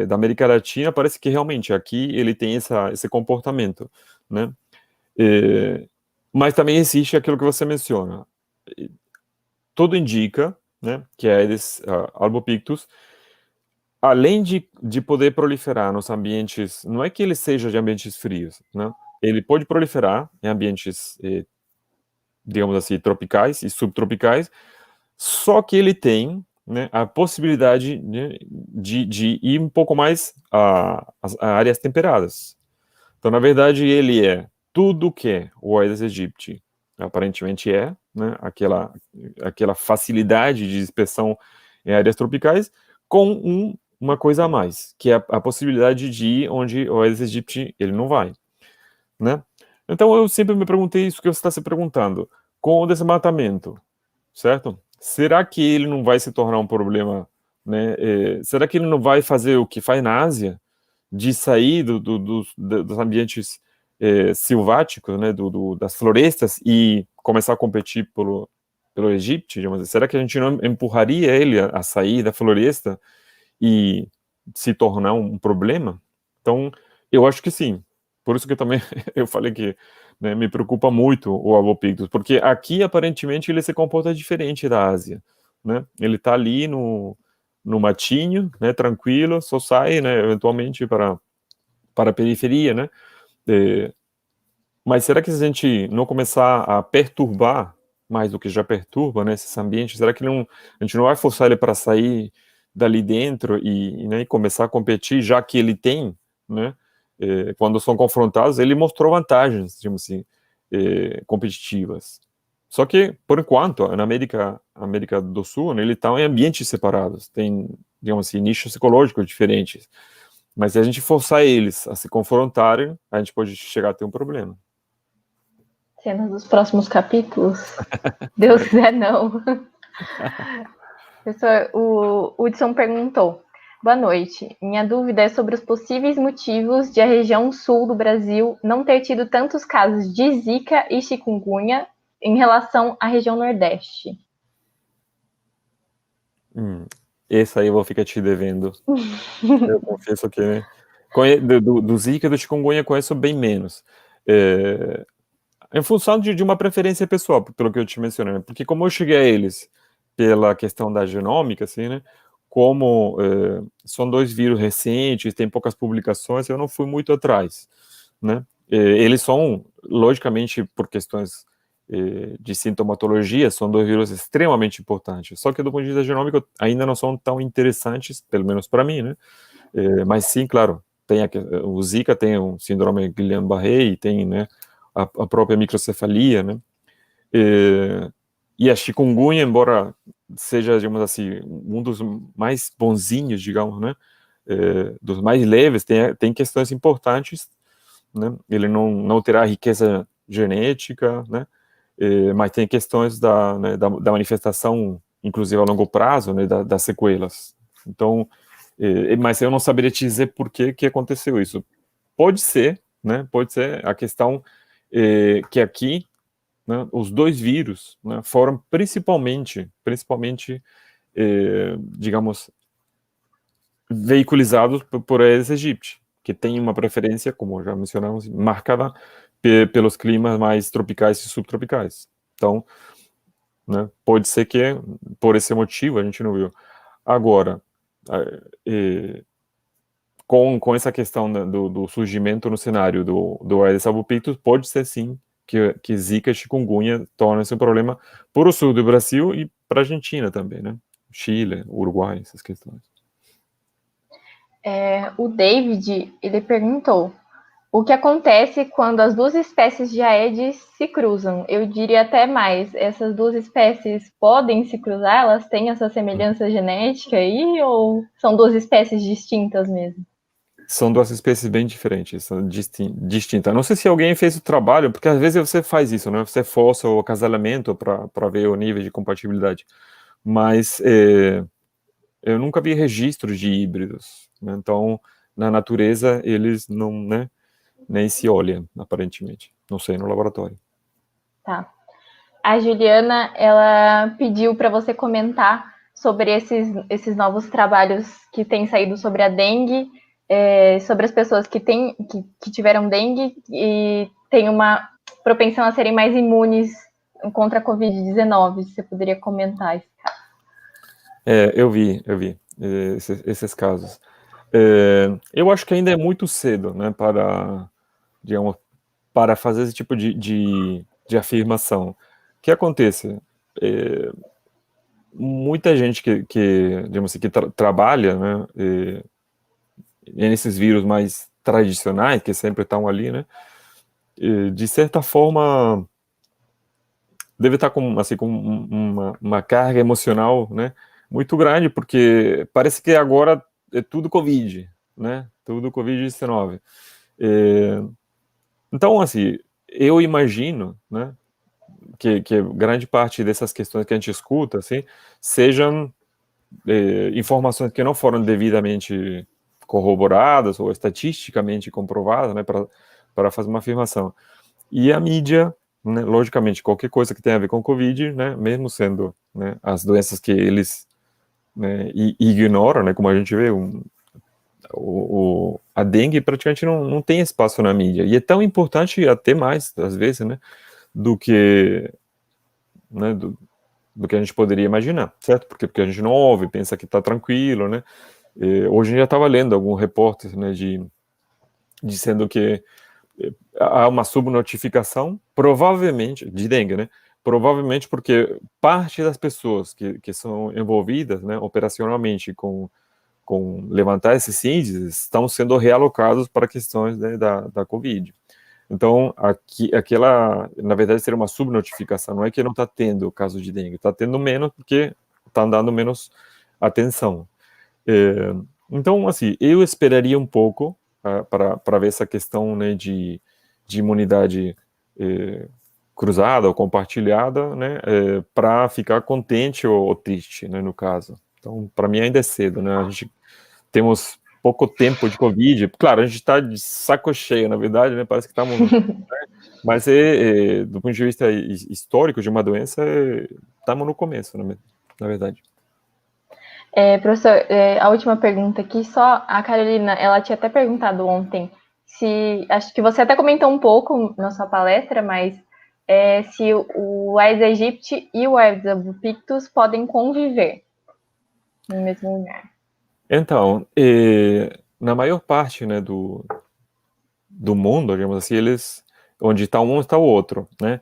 da América Latina, parece que realmente aqui ele tem esse comportamento, né? Mas também existe aquilo que você menciona. Tudo indica, né, que a Aedes albopictus, além de poder proliferar nos ambientes, não é que ele seja de ambientes frios, né? Ele pode proliferar em ambientes, digamos assim, tropicais e subtropicais, só que ele tem, né, a possibilidade, né, de ir um pouco mais a áreas temperadas. Então, na verdade, ele é tudo que o Aedes aegypti aparentemente é, né, aquela facilidade de dispersão em áreas tropicais, com uma coisa a mais, que é a possibilidade de ir onde o Aedes aegypti ele não vai, né? Então eu sempre me perguntei isso que você está se perguntando, com o desmatamento, certo? Será que ele não vai se tornar um problema, né? Será que ele não vai fazer o que faz na Ásia, de sair dos ambientes silváticos, né? Das florestas e começar a competir pelo Egito, digamos assim? Será que a gente não empurraria ele a sair da floresta e se tornar um problema? Então, eu acho que sim. Por isso que também eu falei que, né, me preocupa muito o Avopictus, porque aqui aparentemente ele se comporta diferente da Ásia, né? Ele está ali no matinho, né, tranquilo, só sai, né, eventualmente para a periferia, né? É, mas será que se a gente não começar a perturbar mais do que já perturba, né, esses ambientes, será que não, a gente não vai forçar ele para sair dali dentro né, e começar a competir, já que ele tem, né, quando são confrontados, ele mostrou vantagens, digamos assim, competitivas. Só que, por enquanto, na América do Sul, né, ele está em ambientes separados, tem, digamos assim, nichos ecológicos diferentes. Mas se a gente forçar eles a se confrontarem, a gente pode chegar a ter um problema. Cenas dos próximos capítulos? Deus quiser, não. Professor, o Hudson perguntou: boa noite. Minha dúvida é sobre os possíveis motivos de a região sul do Brasil não ter tido tantos casos de Zika e chikungunya em relação à região Nordeste. Esse aí eu vou ficar te devendo. Eu confesso que, né, do Zika e do chikungunya eu conheço bem menos. Em função de uma preferência pessoal, pelo que eu te mencionei, né? Porque como eu cheguei a eles pela questão da genômica, assim, né? Como são dois vírus recentes, tem poucas publicações, eu não fui muito atrás, né? Eles são, logicamente, por questões de sintomatologia, são dois vírus extremamente importantes. Só que do ponto de vista genômico ainda não são tão interessantes, pelo menos para mim, né? Mas sim, claro, o Zika tem o síndrome Guillain-Barré, tem, né, a própria microcefalia, né? E a chikungunya, embora seja, digamos assim, um dos mais bonzinhos, digamos, né? Dos mais leves, tem questões importantes, né? Ele não terá riqueza genética, né? Mas tem questões né, da manifestação, inclusive a longo prazo, né? Das sequelas. Então, mas eu não saberia te dizer por que aconteceu isso. Pode ser, né? Pode ser a questão que aqui, né, os dois vírus, né, foram principalmente, digamos, veiculizados por Aedes aegypti, que tem uma preferência, como já mencionamos, marcada pelos climas mais tropicais e subtropicais. Então, né, pode ser que por esse motivo a gente não viu. Agora, com essa questão do surgimento no cenário do Aedes albopictus, pode ser sim que Zika e chikungunya tornem-se um problema para o sul do Brasil e para a Argentina também, né? Chile, Uruguai, essas questões. O David, ele perguntou: o que acontece quando as duas espécies de Aedes se cruzam? Eu diria até mais, essas duas espécies podem se cruzar? Elas têm essa semelhança genética aí ou são duas espécies distintas mesmo? São duas espécies bem diferentes, são distintas. Não sei se alguém fez o trabalho, porque às vezes você faz isso, né? Você força o acasalamento para ver o nível de compatibilidade. Mas eu nunca vi registros de híbridos, né? Então, na natureza, eles não, né, nem se olham, aparentemente. Não sei, no laboratório. Tá. A Juliana, ela pediu para você comentar sobre esses novos trabalhos que têm saído sobre a dengue, sobre as pessoas que tiveram dengue e têm uma propensão a serem mais imunes contra a Covid-19. Você poderia comentar esse caso? Eu vi esses casos. Eu acho que ainda é muito cedo, né, digamos, para fazer esse tipo de afirmação. O que acontece? Muita gente digamos assim, que trabalha, né, nesses vírus mais tradicionais, que sempre estão ali, né, de certa forma deve estar com, assim, com uma carga emocional, né, muito grande, porque parece que agora é tudo Covid, né? Tudo Covid-19. Então, assim, eu imagino, né, que grande parte dessas questões que a gente escuta, assim, sejam informações que não foram devidamente corroboradas ou estatisticamente comprovadas, né, para fazer uma afirmação. E a mídia, né, logicamente, qualquer coisa que tenha a ver com Covid, né, mesmo sendo, né, as doenças que eles, né, ignoram, né, como a gente vê, a dengue praticamente não tem espaço na mídia. E é tão importante, até mais, às vezes, né, do que, né, do que a gente poderia imaginar, certo? Porque a gente não ouve, pensa que está tranquilo, né? Hoje eu já estava lendo algum repórter, né, dizendo que há uma subnotificação, provavelmente, de dengue, né? Provavelmente porque parte das pessoas que são envolvidas, né, operacionalmente com levantar esses índices estão sendo realocados para questões, né, da Covid. Então, aquela, na verdade, seria uma subnotificação, não é que não está tendo caso de dengue, está tendo menos porque está dando menos atenção. Então, assim, eu esperaria um pouco para ver essa questão, né, de imunidade cruzada ou compartilhada, né, para ficar contente ou triste, né, no caso. Então, para mim ainda é cedo, né, a gente temos pouco tempo de Covid, claro, a gente está de saco cheio, na verdade, né, parece que estamos... Mas do ponto de vista histórico de uma doença, estamos no começo, na verdade. Professor, a última pergunta aqui, só a Carolina, ela tinha até perguntado ontem se, acho que você até comentou um pouco na sua palestra, mas se o Aedes aegypti e o Aedes albopictus podem conviver no mesmo lugar. Então, na maior parte, né, do mundo, digamos assim, onde está um está o outro, né?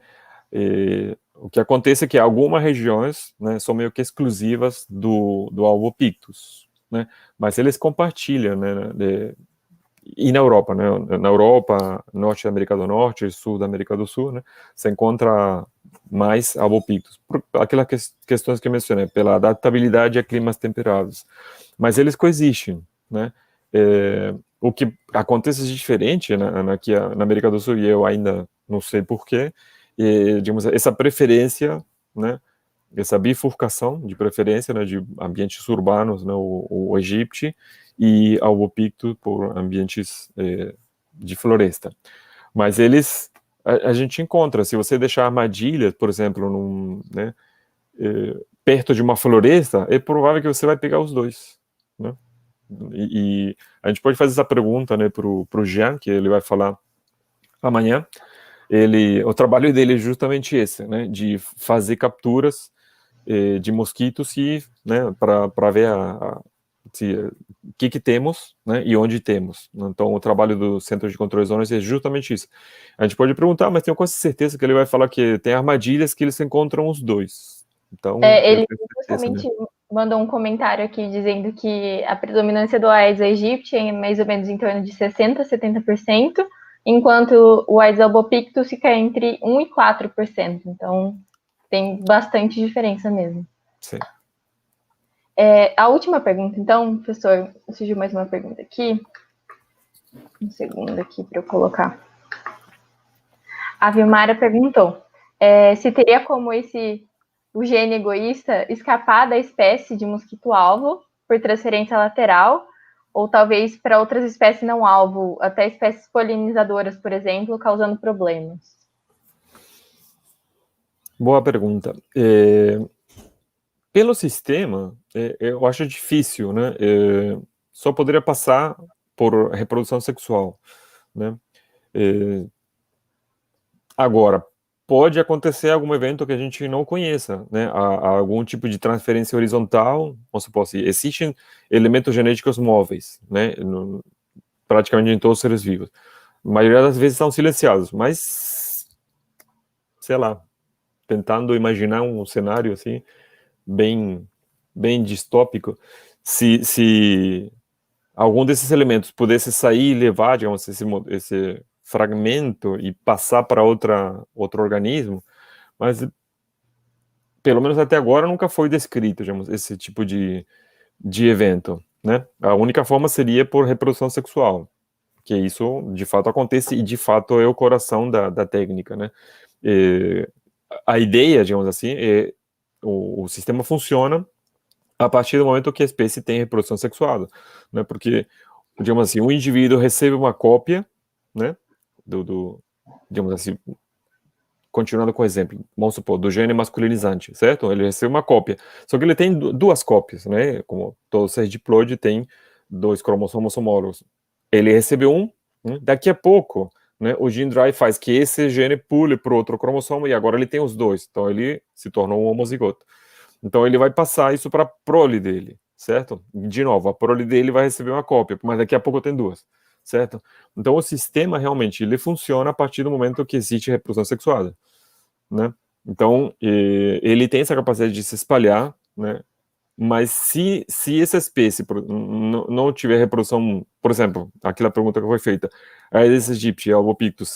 O que acontece é que algumas regiões, né, são meio que exclusivas do albopictus, né? Mas eles compartilham, né, e na Europa, né? Na Europa, norte da América do Norte e sul da América do Sul, né, se encontra mais albopictus, por aquelas questões que eu mencionei, pela adaptabilidade a climas temperados. Mas eles coexistem, né? O que acontece de diferente, né, aqui na América do Sul, e eu ainda não sei porquê, digamos, essa preferência, né, essa bifurcação de preferência, né, de ambientes urbanos, né, o Egipte, e albopictus por ambientes de floresta. Mas a gente encontra, se você deixar armadilhas, por exemplo, né, perto de uma floresta, é provável que você vai pegar os dois, né? E a gente pode fazer essa pergunta, né, pro Jean, que ele vai falar amanhã. O trabalho dele é justamente esse, né, de fazer capturas de mosquitos e, né, para ver o que temos, né, e onde temos. Então, o trabalho do Centro de Controle de Zonas é justamente isso. A gente pode perguntar, mas tenho quase certeza que ele vai falar que tem armadilhas que eles encontram os dois. Então, Ele certeza, justamente mandou um comentário aqui dizendo que a predominância do Aedes aegypti é mais ou menos em torno de 60% a 70%, enquanto o Aedes albopictus fica entre 1% e 4%. Então, tem bastante diferença mesmo. Sim. A última pergunta, então, professor, surgiu mais uma pergunta aqui. Um segundo aqui para eu colocar. A Vilmara perguntou se teria como o gene egoísta escapar da espécie de mosquito-alvo por transferência lateral, ou talvez para outras espécies não alvo, até espécies polinizadoras, por exemplo, causando problemas. Boa pergunta. Pelo sistema, eu acho difícil, né? Só poderia passar por reprodução sexual, né? Agora, pode acontecer algum evento que a gente não conheça, né? Há algum tipo de transferência horizontal, vamos supor assim, existem elementos genéticos móveis, né? Praticamente em todos os seres vivos. A maioria das vezes são silenciados, mas, sei lá, tentando imaginar um cenário assim, bem, bem distópico, se algum desses elementos pudesse sair e levar, digamos, esse fragmento e passar para outro organismo, mas pelo menos até agora, nunca foi descrito, digamos, esse tipo de evento, né? A única forma seria por reprodução sexual, que isso de fato acontece e de fato é o coração da técnica, né? E a ideia, digamos assim, é o sistema funciona a partir do momento que a espécie tem reprodução sexual, né? Porque, digamos assim, um indivíduo recebe uma cópia, né? Digamos assim, continuando com o exemplo, vamos supor, do gene masculinizante, certo? Ele recebe uma cópia, só que ele tem duas cópias, né? Como todo ser diploide tem dois cromossomos homólogos. Ele recebeu um, né? Daqui a pouco, né, o gene drive faz que esse gene pule para o outro cromossomo e agora ele tem os dois, então ele se tornou um homozigoto. Então ele vai passar isso para a prole dele, certo? De novo, a prole dele vai receber uma cópia, mas daqui a pouco tem duas, certo? Então o sistema realmente ele funciona a partir do momento que existe reprodução sexuada, né? Então ele tem essa capacidade de se espalhar, né? Mas se essa espécie não tiver reprodução, por exemplo, aquela pergunta que foi feita, a Aedes aegypti e a albopictus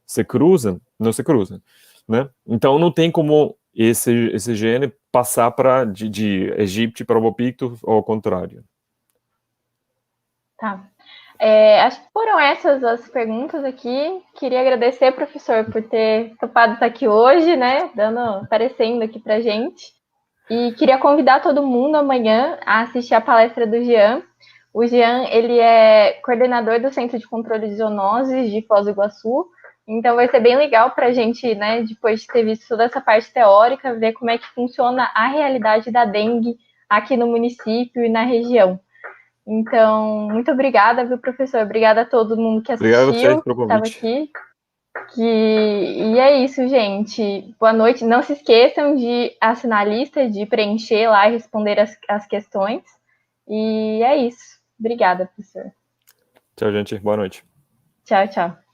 se cruzam, não se cruzam, né? Então não tem como esse gene passar de Aegypti para albopictus ou ao contrário. Tá. Acho que foram essas as perguntas aqui. Queria agradecer, professor, por ter topado estar aqui hoje, né? Aparecendo aqui pra gente. E queria convidar todo mundo amanhã a assistir a palestra do Jean. O Jean, ele é coordenador do Centro de Controle de Zoonoses de Foz do Iguaçu. Então vai ser bem legal para a gente, né, depois de ter visto toda essa parte teórica, ver como é que funciona a realidade da dengue aqui no município e na região. Então, muito obrigada, viu, professor? Obrigada a todo mundo que Obrigado a vocês assistiu, pelo que estava convite. aqui. E é isso, gente. Boa noite. Não se esqueçam de assinar a lista, de preencher lá e responder as questões. E é isso. Obrigada, professor. Tchau, gente. Boa noite. Tchau, tchau.